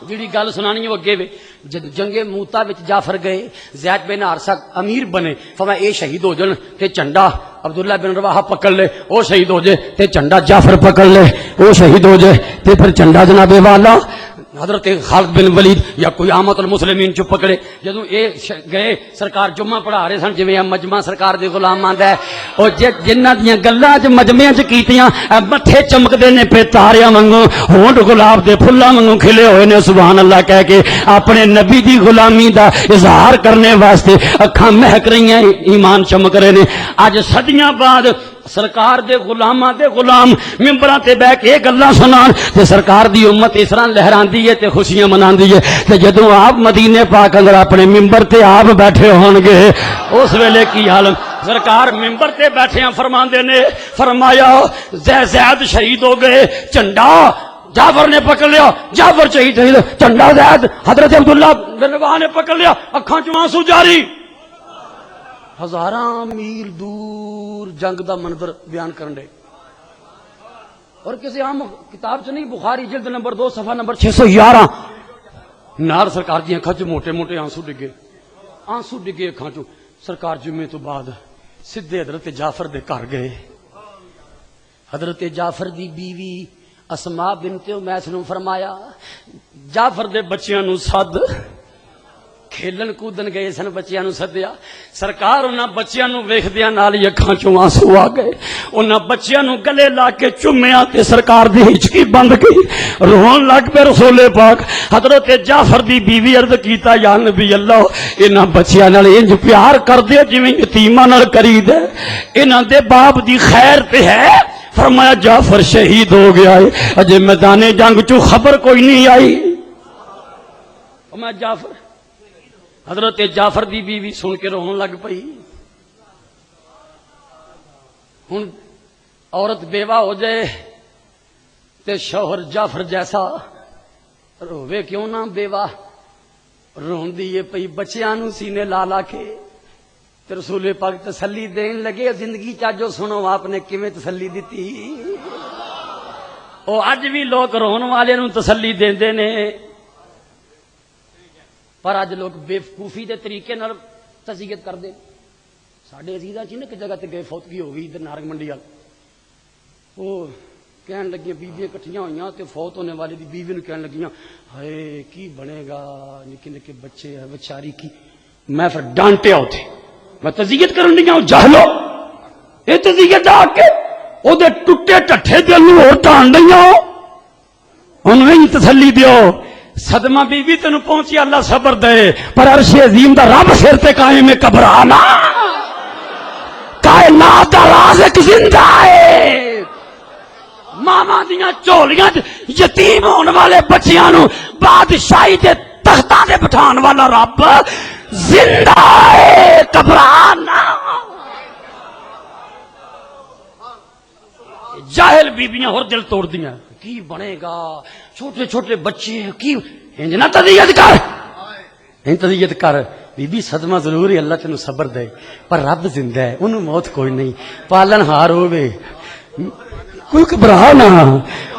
جڑی گل سنانی ہے وہ اگے وے. جد جنگ موتا وچ جعفر گئے, زید بن حارثہ امیر بنے, فرمایا اے شہید ہو جن تے جھنڈا عبداللہ بن رواحہ پکڑ لے, او شہید ہو جائے تے جھنڈا جعفر پکڑ لے, او شہید ہو جائے تے پھر جھنڈا جناب والا حضرت خالد بن ولید یا کوئی عامت المسلمین چ پکڑے. جدوں اے گئے سرکار جمعہ پڑھا رہے سن, جویں مجمع سرکار دے غلام آندا ہے, او جنہاں دیاں گلاں چ مجمعاں چ کیتیاں مٹھے چمکدے نے پہ تاریاں وانگوں, ہونٹ گلاب دے پھلاں وانگوں کھلے ہوئے نے سبحان اللہ کہہ کے اپنے نبی دی غلامی دا اظہار کرنے واسطے اکھاں مہک رہی ہیں, ایمان چمک رہے نے. اج صدیاں بعد سرکار دے غلاماں دے غلام ممبراں تے بیٹھ کے گلاں سنان تے سرکار دی امت اس طرح لہراندی ہے تے خوشیاں مناندی ہے. تے جدوں آپ مدینے پاک اندر اپنے ممبر تے آپ بیٹھے ہون گے اس ویلے کی حال. سرکار ممبر تے بیٹھے ہیں, فرماندے نے فرمایا زید شہید ہو گئے, جھنڈا جعفر نے پکڑ لیا, جعفر شہید, جھنڈا زید حضرت عبداللہ بن رواحہ نے پکڑ لیا. اکھاں چوں آنسو جاری. ہزاراں میل دور جنگ دا منظر بیان کرن دے, اور کسی عام کتاب چ نہیں, بخاری جلد نمبر 2 صفحہ نمبر 611. نار سرکار دی اکھاں چ موٹے موٹے آنسو ڈگے اکھاں چوں. سرکار جمعے تو بعد سیدھے حضرت جعفر دے گھر گئے. حضرت جعفر دی بیوی اسماء بنت امیس نو فرمایا جعفر دے بچیاں نو سد. کھیلن کودن گئے سن, بچیاں نو سدیا. سرکار انہاں بچیاں نو ویکھدیاں نال ہی اکھاں چوں آنسو آ گئے. انہاں بچیاں نو گلے لا کے چومیا تے سرکار دی ہچکی بند گئی, رون لگ پے رسول پاک. حضرت جعفر دی بیوی عرض کیتا یا نبی اللہ, انہاں بچیاں نال انج پیار کر دے جویں یتیماں نال کری دے, انہاں دے باپ دی خیر تے ہے. فرمایا جعفر شہید ہو گیا ہے, اجے میدان جنگ چوں خبر کوئی نہیں آئی. میں جعفر حضرت جعفر دی بیوی سن کے رونے لگ پئی. ہن عورت بیوہ ہو جائے تے شوہر جعفر جیسا روے کیوں نہ, بیوہ روندی ہے پئی بچیاں نو سینے لا لا کے. تے رسول پاک تسلی دین لگے, زندگی چا جو سنو آپ نے کیویں تسلی دتی. او اج بھی لوگ رون والے نو تسلی دیندے نے. پر اج لوگ بےوقوفی دے طریقے نال تزیت کرتے. ساڈے عزیزاں چ ایک جگہ تے گئے, فوتگی ہو گئی ادھر نارنگ منڈی وال. وہ کہن لگیاں بیبیاں کٹھیاں ہوئیاں تے فوت ہونے والے دی بیوی نوں کہن لگیاں ہائے کی بنے گا, نکے نکے بچے ہیں بیچاری کی. میں پھر ڈانٹیا اوتھے, میں تزیت کرن لگا ہوں جاہلو, اے تزیت آ کے او دے ٹٹے ٹھٹھے دل نوں ہور ٹان دیاں, انہوں ہی تسلی دیو. صدمہ بی بی تینوں پہنچی, اللہ صبر دے, پر عرش عظیم دا رب سر تے قائم ہے, گھبرانا کائنات دا رازق زندہ ہے. ماما دیاں چولیاں یتیم ہونے والے بچیاں نو بادشاہی دے تختاں تے بٹھان والا رب زندہ ہے, گھبرانا. جاہل بیبیاں اور دل توڑ دیاں, کی بنے گا, چھوٹے چھوٹے بچے کی انج نہ تزیت کر, انج تزیت کر. بی بی صدمہ ضرور ہے, اللہ تینوں صبر دے, پر رب زندہ ہے, انہوں موت کوئی نہیں. پالن ہار ہوے کوئی گھبرا نہ,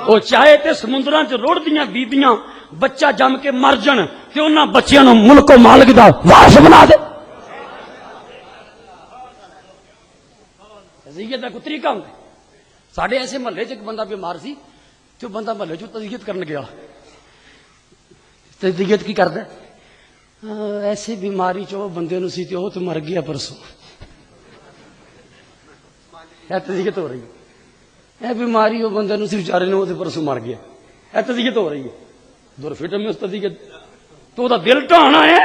وہ چاہے تے سمندراں چ رڑ دیاں بیبیاں بچہ جم کے مر جن تے انہاں بچیاں نوں ملک و مالک دا وارث بنا دے. تزیت دا کوئی طریقہ ہوندا. ساڈے ایسے محلے چ ایک بندہ بیمار سی, تو بندہ محلے چ تزیت کرن گیا. تزیت کی کردا, ایسی بیماری چ بندے نوں سی تے وہ تو مر گیا پرسوں. اے تزیت ہو رہی ہے, اے بیماری وہ بندے نوں سی بیچارے نوں تے پرسوں مر گیا. اے تزیت ہو رہی ہے. دور فٹ میں اس تزیت تو دا دل ٹھانا ہے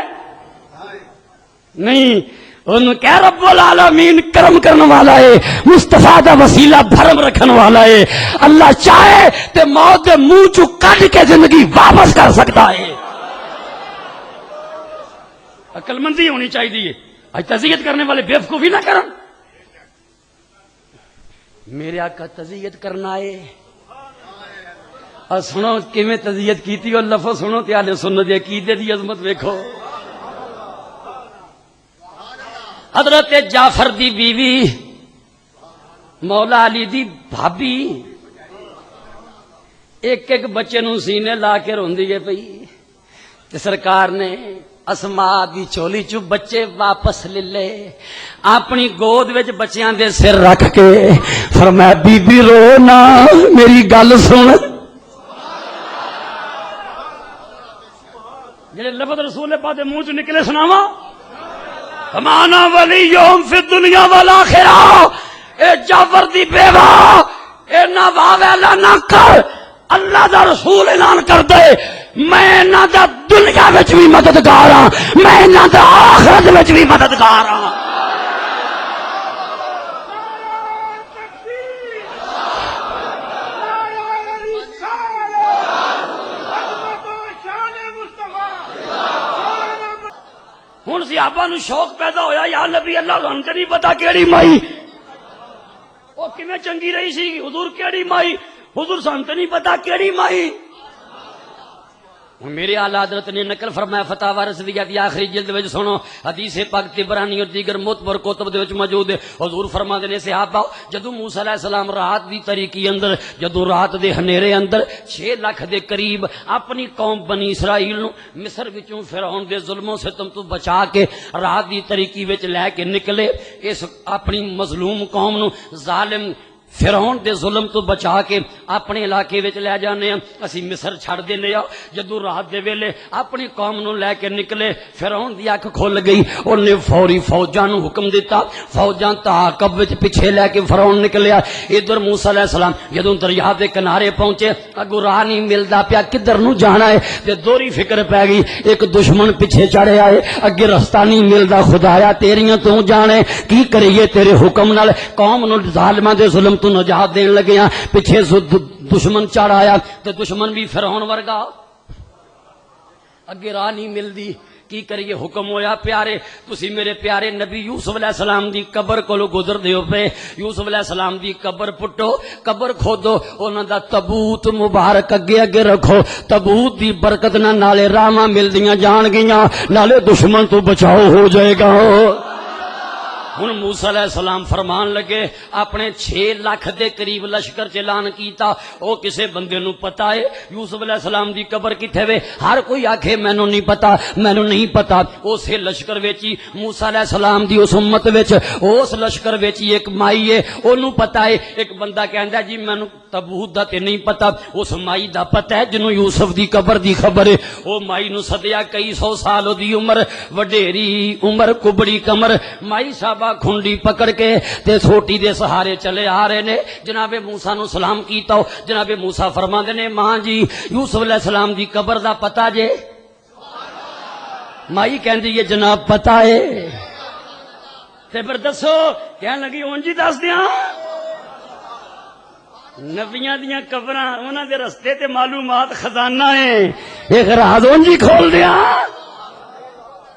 نہیں. انہوں کہہ رب العالمین کرم کرنے والا ہے, مصطفیٰ دا وسیلہ بھرم رکھن والا ہے. اللہ چاہے تے موت دے منہ چوں کڈ کے زندگی واپس کر سکتا ہے. عقل مندی ہونی چاہیے. آج تزیت کرنے والے بیوقوفی نہ کرن. میرے آقا تزیت کرنا ہے. اور سنو کیویں تزیت کیتی, اور لفظ سنو تے اہل سنت دے عقیدے دی عظمت ویکھو. حضرت جعفر دی بیوی مولا علی دی بھابی ایک ایک بچے نوں سینے لا کے روندی ہے پئی, تے سرکار نے اسماء دی چولی چو بچے واپس لے لے, اپنی گود وچ بچیاں دے سر رکھ کے فرمایا بی بی رو نا, میری گل سن. جڑے لفظ رسول پاک دے منہ چ نکلے سناواں, ہمانا ولی یوم فی الدنیا والآخرہ. اے جعفر دی بیوہ اے نہ واویلا نہ کر, اللہ دا رسول اعلان کر دے میں انہاں دا دنیا وچ بھی مددگار ہاں, میں انہاں دا آخرت وچ بھی مددگار ہاں. ہوں صحابہ نو شوق پیدا ہویا, یا نبی اللہ ہن تے نہیں پتا کیڑی مائی وہ کیویں چنگی رہی سی, حضور کیڑی مائی, حضور سن تے نہیں پتا کیڑی مائی. میرے اعلی حضرت نے نقل فرمایا فتاوی رضویہ دی آخری جلد وچ سنو, حدیث پاک طبرانی اور دیگر معتبر کتب دے وچ موجود ہے. حضور فرماندے نے صحابہ جدوں موسیٰ علیہ السلام رات دی تاریکی اندر, جدوں رات دے ہنیرے اندر 6 لاکھ دے قریب اپنی قوم بنی اسرائیل نو مصر وچوں فرعون دے ظلم و ستم تو بچا کے رات دی تاریکی وچ لے کے نکلے, اس اپنی مظلوم قوم نو ظالم فرعون دے ظلم تو بچا کے اپنے علاقے وچ لے جانے ہیں, اسی مصر چھڑ دینے آ. جدوں رات دے ویلے اپنی قوم نو لے کے نکلے, فرعون دی اکھ کھل گئی, انہیں فوری فوجاں نو حکم دیتا, فوجاں تعاقب وچ پیچھے لے کے فرعون نکلیا. ادھر موسیٰ علیہ السلام جدوں دریا دے کنارے پہنچے, اگوں راہ نہیں ملدا پیا کدھر نو جانا ہے, تے دوری فکر پی گئی, ایک دشمن پیچھے چڑھے آئے, اگے رستہ نہیں ملدا, خدایا تیریاں تو جانے کی کریے تیرے حکم نال قوم نو ظالماں دے ظلم تو نجات دین لگے ہیں. پیچھے دشمن چڑھ آیا تے دشمن بھی فرعون ورگا, اگے راہ نہیں ملدی, کی کریے حکم ہویا پیارے تسی میرے پیارے نبی یوسف علیہ السلام دی قبر کولو گزر دیو پے, یوسف علیہ السلام دی قبر پٹو, قبر کھودو, انہاں دا تابوت مبارک اگے اگے رکھو, تابوت دی برکت نال نالے راہاں ملدیاں جان گیاں, نالے دشمن تو بچاؤ ہو جائے گا. ہن موسیٰ علیہ السلام فرمان لگے اپنے 6 لاکھ دے قریب لشکر چ اعلان کیتا او کسے بندے نو پتا ہے یوسف علیہ السلام دی قبر کتھے وے ہر کوئی آکھے مینوں نہیں پتا مینوں نہیں پتا اسے لشکر وچ ہی موسیٰ علیہ السلام دی اس امت وچ اس لشکر وچ ایک مائی ہے اونوں پتا ہے ایک بندہ کہندا جی مینوں تبوت دا تے نہیں پتا اس مائی دا پتا ہے جنوں یوسف دی قبر دی خبر ہے او مائی نو سدیا کئی 100 سال دی عمر وڈیری عمر کبڑی کمر مائی صاحبہ کھنڈی پکڑ کے تے سوٹی دے سہارے چلے آ رہے نے جناب موسیٰ نو سلام کیتا جناب موسیٰ فرماندے نے ماں جی یوسف علیہ السلام دی قبر دا پتا جے مائی کہندی ہے جناب پتا ہے تے پھر دسو کہن لگی اونج ہی دس دیاں نبیاں دیاں قبراں انہاں دے رستے تے معلومات خزانہ ہے ایک راز اونج ہی کھول دیاں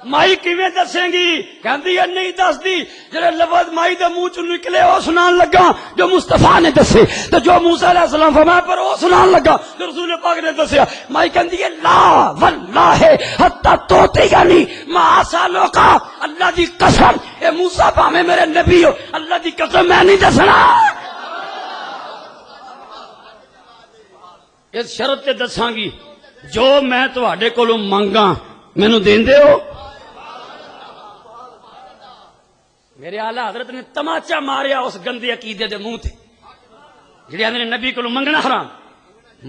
مائی کیویں دسیں گی کہندی ہے نہیں دس دی جڑے لفظ مائی دے منہ چوں نکلے او سنان لگا جو مصطفیٰ نے دسے تے جو موسیٰ علیہ السلام فرمایا پر او سنان لگا جو رسول پاک نے دسیا مائی کہندی ہے لا واللہ حتی توتی یعنی ما سالو کا اللہ دی قسم اے موسیٰ پاویں میرے نبی ہو اللہ دی قسم میں نہیں دسنا اس شرط تے دساں گی جو میں تواڈے کولوں منگاں مینوں دیندے ہو میرے آلہ حضرت نے تماچا ماریا اس گندے عقیدے دے منہ تے جڑے آندے نے نبی کولوں منگنا حرام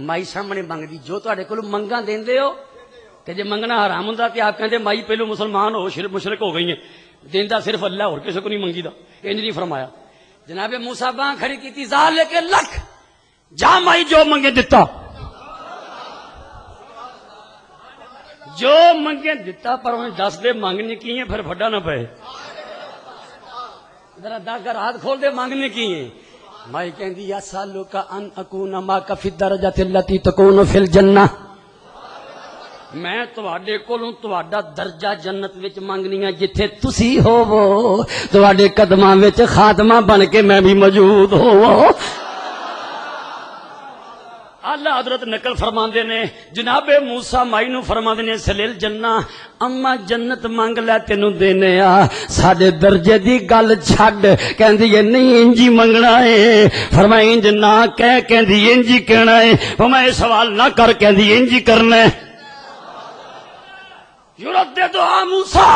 مائی سامنے منگدی جو تواڈے کولوں منگاں دیندے ہو تے جے منگنا حرام ہوندا تے آپ کہندے مائی پہلو مسلمان ہو شرک مشرک ہو گئی ہیں دیندا صرف اللہ اور کسے کو نہیں منگی دا انج نہیں فرمایا جناب موسیٰ باں کھڑی کیتی ذالک لک جا مائی جو منگے دتا جو منگے دتا پر انہیں دس دے مانگنے کی ہیں پھر پھڈا نہ پے ذرا داغر ہاتھ کھول دے مانگنے کی ہیں مائی کہندی یا سالو کا ان اکون ما کا فی الدرجات التی تکون فی الجنہ میں تواڈے کولوں تواڈا درجہ جنت وچ منگنی ہے جتھے تسی ہوو تواڈے قدماں وچ خاتمہ بن کے میں بھی موجود ہوو اللہ حضرت نقل فرماندے نے جناب موسیٰ مائی نو فرماندے نے سلیل جنہ اما جنت مانگ لے تینوں دینے آ ساڈے درجے دی گل چھڈ کہندی ہے نہیں انجی منگنا ہے فرمایا انج نہ کہندی انجی کہنا ہے فرمایا سوال نہ کر کہندی انجی کرنا ہے یردد موسیٰ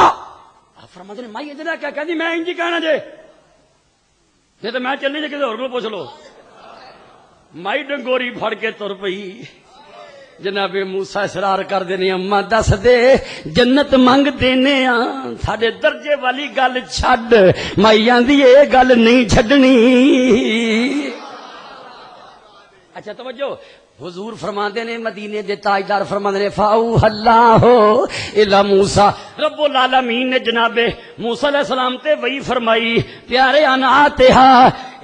فرماندے نے مائی انج نہ کہندی میں انجی کہنا جے نہیں تو میں چلنی جے کسے ہور کول پوچھ لو مائی ڈنگوری پھڑ کے تر پئی جناب موسیٰ اصرار کر دینے اما دس دے جنت منگ دینے ساڈے درجے والی گل چھڈ مائی آندی اے گل نہیں چھڈنی اچھا توجہ حضور فرماندے نے مدینے دے تاجدار فرماندے نے فاو اللہ الی موسیٰ رب العالمین نے جناب موسیٰ علیہ السلام تے وہی فرمائی پیارے اناتہا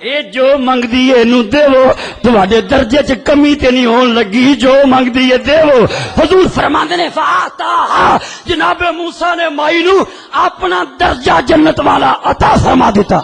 اے جو منگ دیئے نو دیو تواڈے درجے چ کمی تے نہیں ہون لگی جو منگ دیئے دیو حضور فرماندے نے فاتا جناب موسیٰ نے مائی نو اپنا درجہ جنت والا عطا فرما دیتا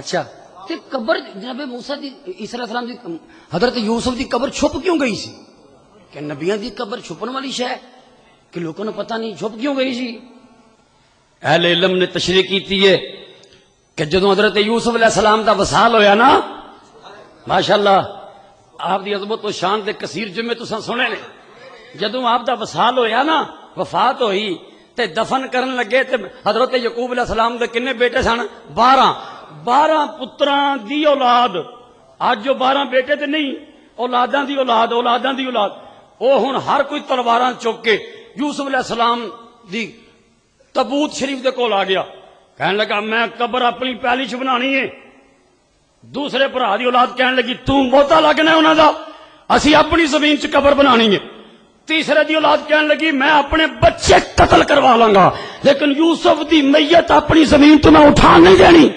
اچھا تے قبر جناب موسیٰ دی عیسیٰ علیہ السلام دی حضرت یوسف دی قبر چھپ کیوں گئی سی کہ نبیاں دی قبر چھپن والی شے کہ لوگوں نے پتہ نہیں چھپ کیوں گئی سی اہل علم نے تشریح کیتی ہے کہ جدوں حضرت یوسف علیہ السلام دا وصال ہویا نا ماشاءاللہ آپ دی عظمت و شان دے کثیر جمعے تساں سنے نے جدوں آپ دا وصال ہویا نا وفات ہوئی تے دفن کرن لگے تے حضرت یعقوب علیہ السلام دے کنے بیٹے سن 12 پتراں دی اولاد آج جو 12 بیٹے تے نہیں اولاداں دی اولاد او ہن ہر کوئی تلواراں چک کے یوسف علیہ السلام دی تابوت شریف دے کول آ گیا کہنے لگا میں قبر اپنی پہلی چ بنانی ہے دوسرے بھرا دی اولاد کہنے لگی تو بہتا لگنا انہاں دا اسی اپنی زمین چ قبر بنانی ہے تیسرے دی اولاد کہنے لگی میں اپنے بچے قتل کروا لاں گا لیکن یوسف دی میت اپنی زمین تو میں اٹھا نہیں دینی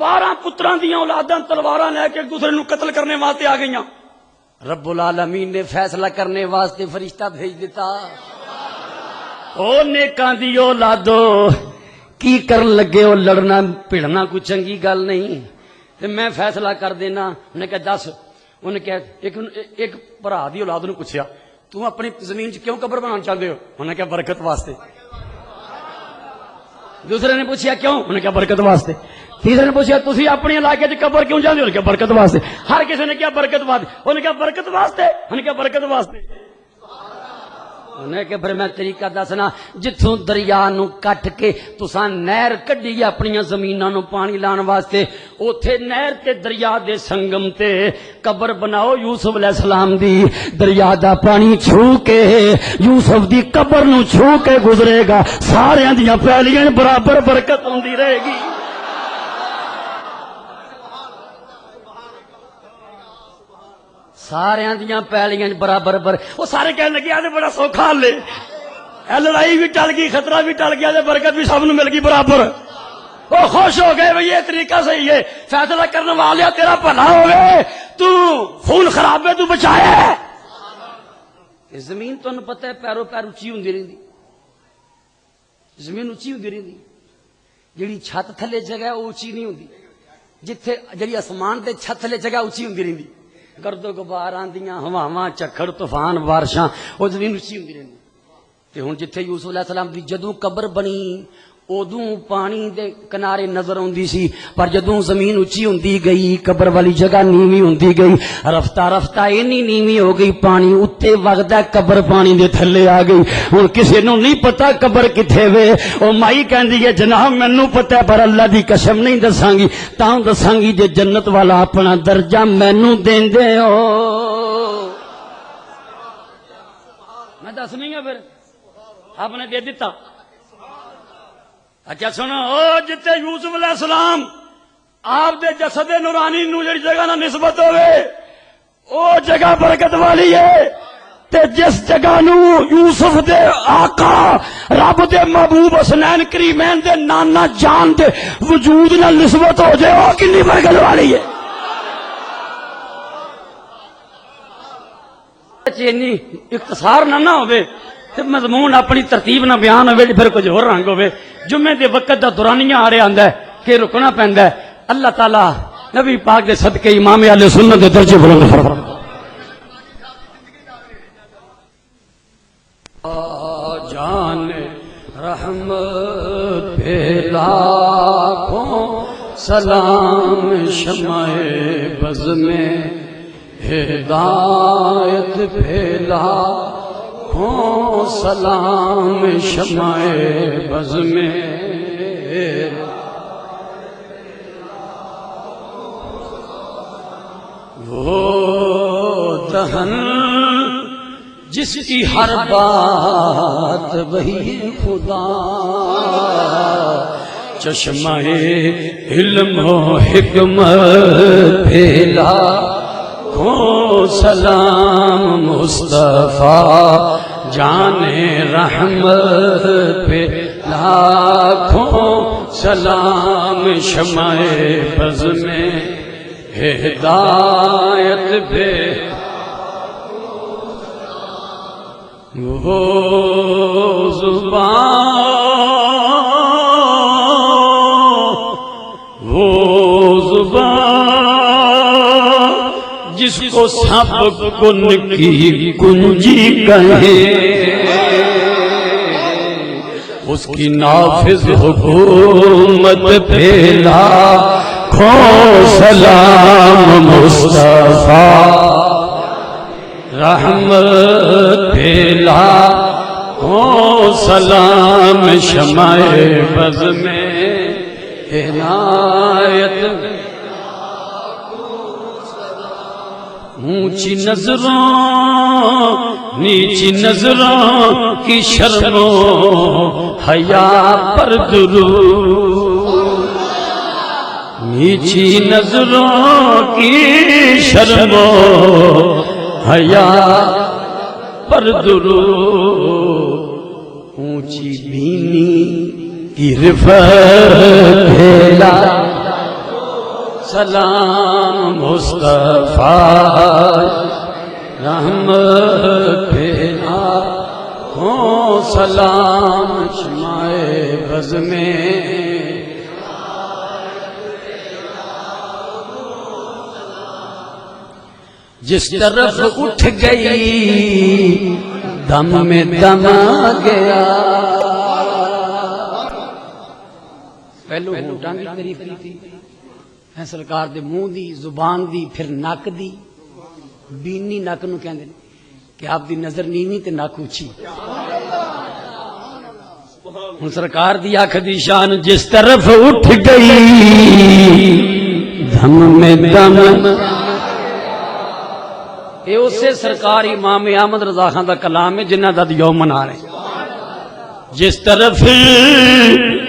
12 پتراں دیاں اولاداں تلواراں لے کے ایک دوسرے نو قتل کرنے واسطے آ گئیاں. رب العالمین نے فیصلہ کرنے واسطے فرشتہ بھیج دیتا. او نیکاں دی اولادو کی کرن لگے ہو؟ لڑنا پھڑنا کوئی چنگی گل نہیں. تے میں فیصلہ کر دینا. انہیں کہا دس. انہیں کہا ایک بھرا دی اولاد نو پوچھیا تو اپنی زمین چ کیوں قبر بنانا چاہتے ہو؟ انہیں کہا برکت واسطے. دوسرے نے پوچھا کیوں؟ انہیں کہا برکت واسطے. تیسرے نے پوچھا تسی اپنے علاقے چ قبر کیوں چاہتے ہو؟ انہیں کہا برکت واسطے. ہر کسی نے کیا برکت واسطے. انہیں کہا برکت واسطے. انہیں کہا برکت واسطے. انہیں کہ پھر میں طریقہ دسنا جتھوں دریا نو کٹ کے تساں نہر کڈی اپنی زمیناں نو پانی لان واسطے اوتھے نہر تے دریا دے سنگم تے قبر بناؤ یوسف علیہ السلام دی. دریا دا پانی چھو کے یوسف دی قبر نو چھو کے گزرے گا. سارے دیاں پہلیاں برابر برکت ہوندی رہے گی. سارے دیاں پہلیاں برابر وہ سارے کہنے لگے آدھے بڑا سوکھا لے لڑائی بھی ٹل گئی خطرہ بھی ٹل گیا برکت بھی سب نو مل گئی برابر. وہ خوش ہو گئے بھئی یہ طریقہ صحیح ہے. فیصلہ کرنے والے تیرا بھلا ہوئے تو خون خراب ہے تو بچایا. زمین تمہیں پتہ ہے پیرو پیر اچھی ہوندی رہندی. زمین اچھی ہوندی رہندی. جیڑی چھت تھلے جگہ وہ اچھی نہیں ہوندی. جتھے جیڑی آسمان تے چھت تھلے جگہ اچھی ہوندی رہندی. گرد و غبار آندیاں ہواواں چکھڑ طوفان بارشاں وہ زمین اچھی ہوندی رہندی. تے ہن جتھے یوسف علیہ السلام دی جدوں قبر بنی ادوں پانی دے کنارے نظر آندی سی پر جدوں زمین اچھی ہوندی گئی قبر والی جگہ نیوی ہوندی گئی. رفتہ رفتہ اینی نیوی ہو گئی پانی اتے وگدا قبر پانی دے تھلے آ گئی. ہن کسے نو نہیں پتا قبر کتھے وے. او مائی کہندی ہے جناب مینوں پتہ پر اللہ دی قسم نہیں دساں گی تاں دساں گی جے جنت والا اپنا درجہ مینوں دیندے ہو. میں دس نہیں ہے پھر آپ نے دے دیتا. اچھا سنو او جتے یوسف علیہ السلام آپ دے جسد نورانی نو جڑی جگہ نہ نسبت ہوئے او جگہ برکت والی ہے. تے جس جگہ نو یوسف دے آقا رب دے محبوب حسنین کریمین دے نانا جان دے وجود نہ نسبت ہو جائے او کنی برکت والی ہے. چینی اختصار نہ ہوئے مضمون اپنی ترتیب نہ بیان ہوئے پھر کچھ اور رنگ ہوئے. جمعے دے وقت دا دورانیہ آ رہا آندا ہے کہ رکنا پیندا ہے. اللہ تعالی نبی پاک دے صدقے امام اہل سنت دے درجے بلند فرمائے. جان رحمت پہ لاکھوں سلام شمع بز میں ہدایت پہ لاکھوں سلام شمع بز میں وہ دہن جس کی ہر بات وہی خدا چشمہ علم و حکمت پھیلا کو سلام مصطفیٰ جان رحمت پہ لاکھوں سلام شمع بز میں ہدایت پہ وہ زبان جس کو سب کن کی کنجی کہیں اس کی نافذ حکومت پھیلا کھو سلام مصطفیٰ رحمت پھیلا کھو سلام شمع بز میں ہدایت اونچی نظروں نیچی نظروں کی شرم و حیا پر درود نیچی نظروں کی شرم و حیا پر درود اونچی بینی کی رفعت پھیلا سلام مصطفیٰ رحمت پھیلا ہو سلام شمع بز میں جس طرف اٹھ گئی دم میں دم آ گیا پہلو ہونٹاں دی تعریف کی ہے سرکار دے منہ دی زبان دی پھر نک دی بینی نک نو کہندے نے کہ آپ دی نظر نیوی تے نک اونچی ہن سرکار دی اکھ دی شان جس طرف اٹھ گئی دم میں دم اے اسے سرکار امام احمد رضا خان دا کلام ہے جنہ دا یوم منا رہے ہیں جس طرف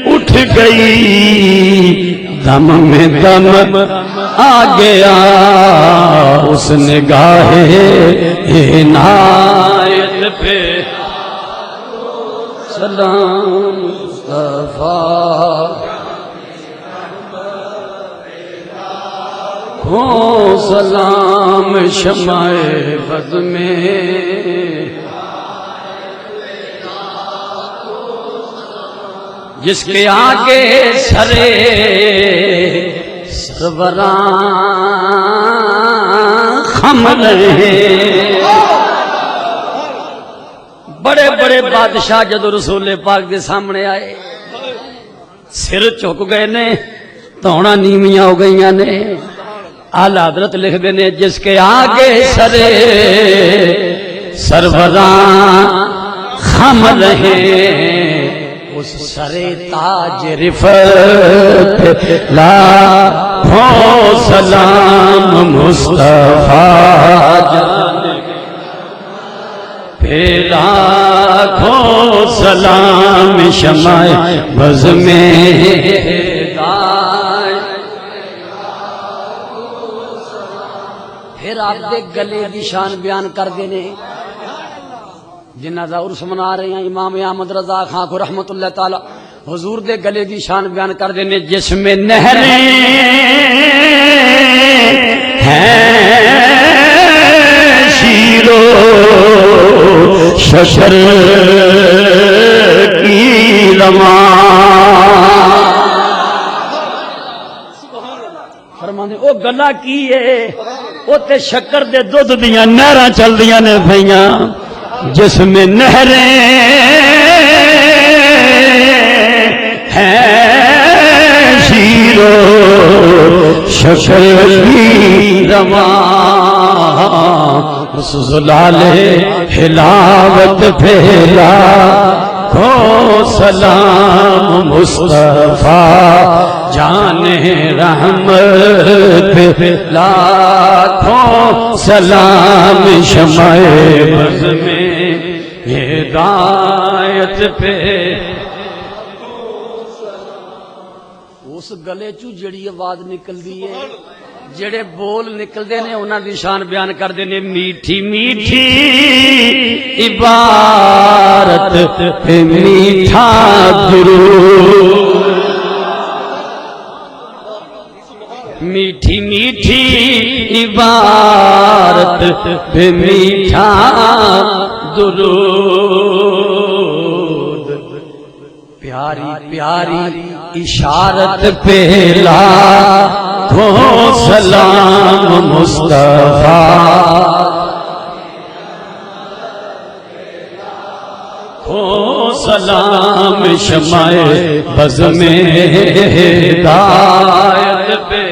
اٹھ گئی دم میں دم آ گیا اس نگاہ عنایت پہ سلام مصطفیٰ ہو سلام شمع بز میں جس کے آگے سرے سروراں خم رہے بڑے بڑے بادشاہ جدو رسول پاک دے سامنے آئے سر چک گئے نے توڑا نیویاں ہو گئیاں نے اعلی حضرت لکھ دے نے جس کے آگے سرے سروراں خم رہے اس سرے تاج رفت لاکھوں سلام مصطفیٰ جان پہ لاکھوں سلام شمع بز میں پھر آپ دے گلے دی شان بیان کر دینے جنہ دا عرس منا رہے ہیں امام احمد رضا خان کو رحمت اللہ تعالی حضور دے گلے دی شان بیان کر دینے جس میں نہریں ہیں شیر و ششر کی رواں فرمانے او گلا کی ہے او تے شکر دے دودھ دیاں نہراں چل دیاں نے پھیاں جس میں نہریں ہیں شیر و شکر کی رواں اس زلال حلاوت پھیلا کو سلام مصطفیٰ جان رحمت پہ لاکھوں سلام شمع بز میں ہدایت پہ اس گلے چو جڑی آواز نکل دی ہے جڑے بول نکل دے نے انہاں دی شان بیان کر دے نے میٹھی میٹھی عبارت پہ میٹھا درود میٹھی میٹھی عبارت پہ میٹھا درود پیاری پیاری اشارت پہ لاکھوں سلام مصطفیٰ ہو سلام شمع بز میں ہدایت پہ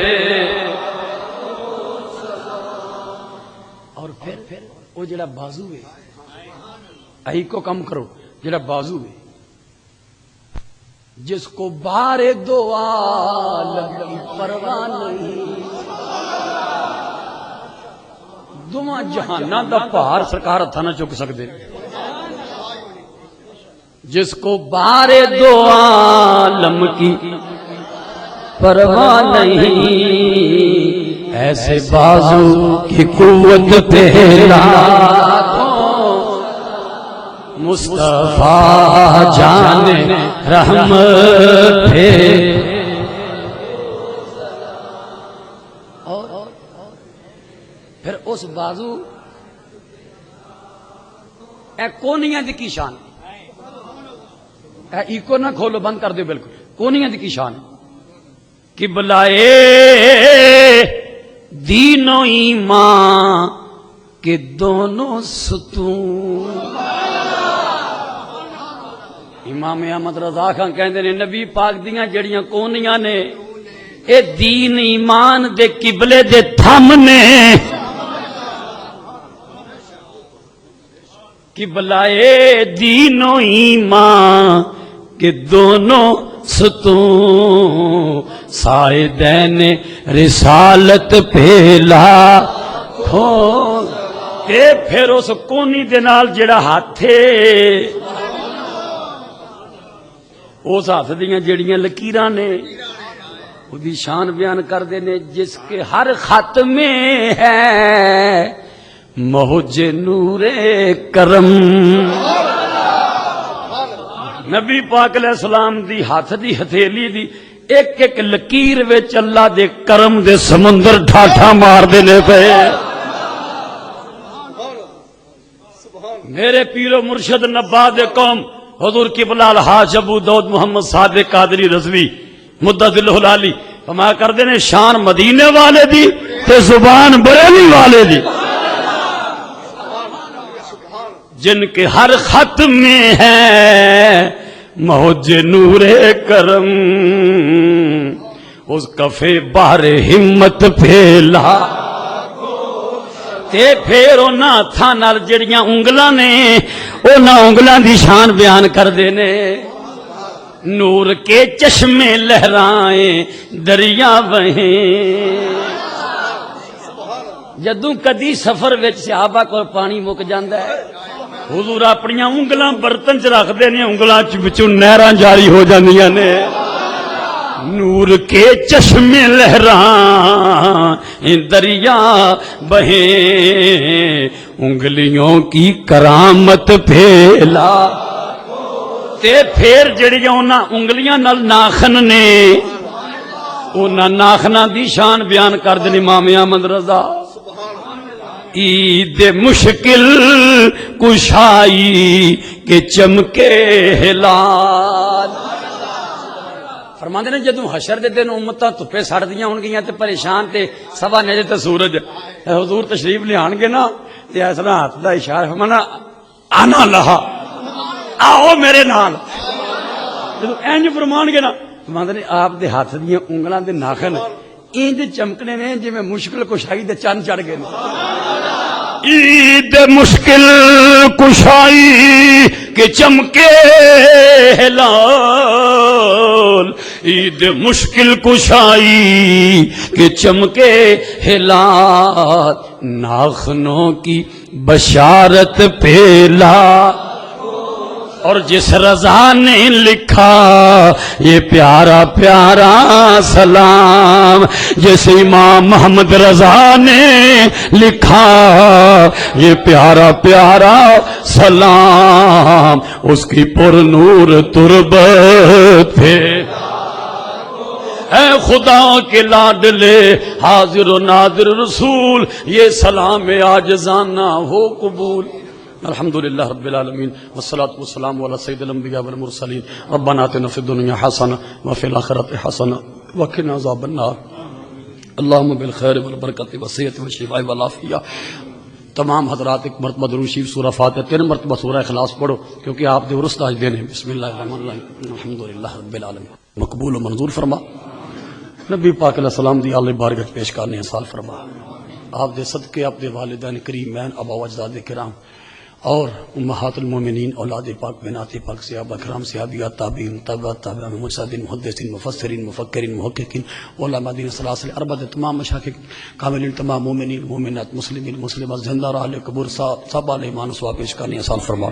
اور پھر وہ جڑا بازو ہے آئی کو کم کرو جڑا بازو ہے جس کو بار دو عالم کی پرواہ نہیں دواں جہاناں دا پہاڑ سرکار ہتھاں نہ چک سکدے جس کو بار دو عالم کی پرواہ نہیں ایسے بازو کی قوت پہ لاکھوں مصطفیٰ جان رحمت ہے اس بازو اے کونیاں دی کی شان اے ایکو نہ کھولو بند کر دیو بالکل کونیاں دی کی شان قبلائے دین و ایمان کے دونوں ستون امام احمد رضا خان کہندے نے نبی پاک دیاں جڑیاں کونیاں نے اے دین ایمان دے قبلے دے تھم نے قبلائے دین و ایمان کے دونوں ستون سائدین رسالت پھیلا کھول تے پھر اس کونی دے نال جڑا ہاتھ ہے اس ہاتھ دیاں جڑیاں لکیراں نے وہ دی شان بیان کر دینے جس کے ہر خط میں ہے موج نور کرم نبی پاک علیہ السلام دی ہاتھ دی ہتھیلی دی ایک ایک لکیر وچ اللہ دے کرم دے سمندر ٹھاٹھا مار دینے پہ میرے پیر و مرشد نباد قوم حضور قبلہ الحاج ابو داؤد محمد صادق قادری رضوی مدت الہلالی فرمایا کر دینے شان مدینے والے دی تے زبان بریلی والے دی جن کے ہر خط میں ہے موج نور کرم اس کفے بار ہمت پھیلا تے پھر انہاں ہتھاں نال جڑیاں انگلاں نے انہاں انگلاں دی شان بیان کر دینے نور کے چشمے لہرائیں دریا بہیں جدوں کدی سفر وچ صحابہ کو پانی مک جاندا ہے حضور اپنی انگلاں برتن چ رکھ دے نے انگلاں وچوں نہراں جاری ہو جاندیاں نے نور کے چشمے لہراں دریا بہیں انگلیوں کی کرامت پھیلا تے پھر جڑیاں انہاں انگلیاں نال ناخن نے انہاں ناخناں دی شان بیان کر دے امام احمد رضا عید مشکل کشائی کے چمکے ہلال فرماندے نے جدوں حشر دے دن امتاں دھپے سڑ دیاں ہون گیاں تے پریشان تے سوا نیجے تے سورج حضور تشریف لیان گے نا تے اس طرح ہاتھ دا اشارہ فرمانا انا لہا آؤ میرے نال جدوں انج فرمان گے نا فرماندے نے آپ دے ہاتھ دیاں انگلاں دے ناخن انج چمکنے نے جویں مشکل کشائی دے چند چڑھ گئے عید مشکل کشائی کے چمکے ہلال عید مشکل کشائی کے چمکے ہلال ناخنوں کی بشارت پھیلا اور جس رضا نے لکھا یہ پیارا پیارا سلام جس امام محمد رضا نے لکھا یہ پیارا پیارا سلام اس کی پر نور تربت پہ اے خدا کے لاڈلے حاضر و ناظر رسول یہ سلام عاجزانہ ہو قبول الحمدللہ رب العالمین والصلاة والسلام علی سید الانبیاء والمرسلین ربنا آتنا فی الدنیا حسنہ وفی الآخرۃ حسنہ وقنا عذاب النار اللہم بالخیر والبرکت والصحت والشفاء والعافیہ تمام حضرات ایک مرتبہ درود شریف سورہ فاتحہ 3 مرتبہ سورہ اخلاص پڑھو کیونکہ آپ دے عرس تاج دینے بسم اللہ الرحمن الرحیم الحمدللہ رب العالمین مقبول و منظور فرما نبی پاک علیہ السلام دی آل بارگاہ پیش کرنے سال فرما آپ دے صدقے آپ دے والدین کریمین ابا و اجداد کرام اور امہات المومنین اولاد پاک بنات پاک صحابہ کرام صحابیات تابعین تابعین مجتہدین محدثین مفسرین مفکرین محققین علماء دین سلاسل اربع تمام مشائخ کاملین تمام مومنین مومنات مسلمین مسلمات زندہ اور اہل قبور سب علیہ ایمان و ثواب پیش کرنے سال فرما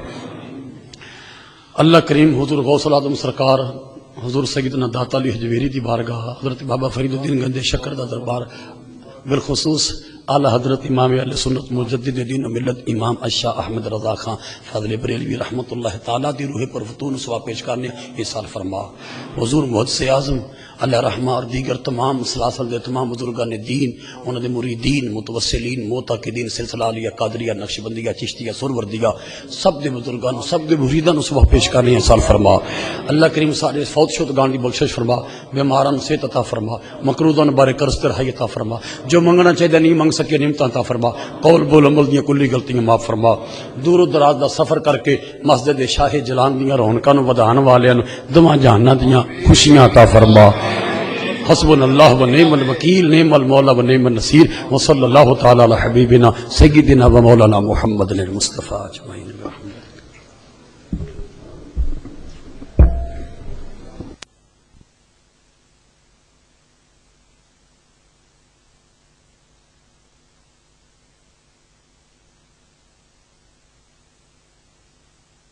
اللہ کریم حضور غوث العظم سرکار حضور سیدنا داتا علی حجویری دی بارگاہ حضرت بابا فرید الدین گندے شکر دا دربار بالخصوص اعلی حضرت امام اہل سنت مجدد دین و ملت امام اشاہ احمد رضا خان فاضل بریلوی رحمۃ اللہ تعالیٰ دی روح پر فتون سوا پیش کرنے یہ سال فرما حضور محدث اعظم اللہ رحمہ اور دیگر تمام سلاسل دے تمام بزرگان دین انہوں دے مریدین متوسلین موتاقدین سلسلہ علیہ قادریہ نقشبندیہ چشتیہ سروردیہ سب دے بزرگان سب دے مریدان سوا پیش کرنے یہ سال فرما اللہ کریم سارے فوت شدگان دی بخشش فرما بیماران صحت عطا فرما مقروضان بارے قرض تے رہائی عطا فرما جو منگنا چاہیے نہیں منگ سکے نعمتاں عطا فرما قول بول عمل دیاں کلی غلطیاں معاف فرما دور و دراز دا سفر کر کے مسجد شاہ جلان دیاں رونقاں نوں ودھان والیاں نوں دواں جہاناں دیاں خوشیاں عطا فرما حسبنا اللہ و نعم الوکیل نعم المولا و نعم النصیر وصلی اللہ تعالی علی حبیبنا سیدنا و مولانا محمد المصطفیٰ اجمعین.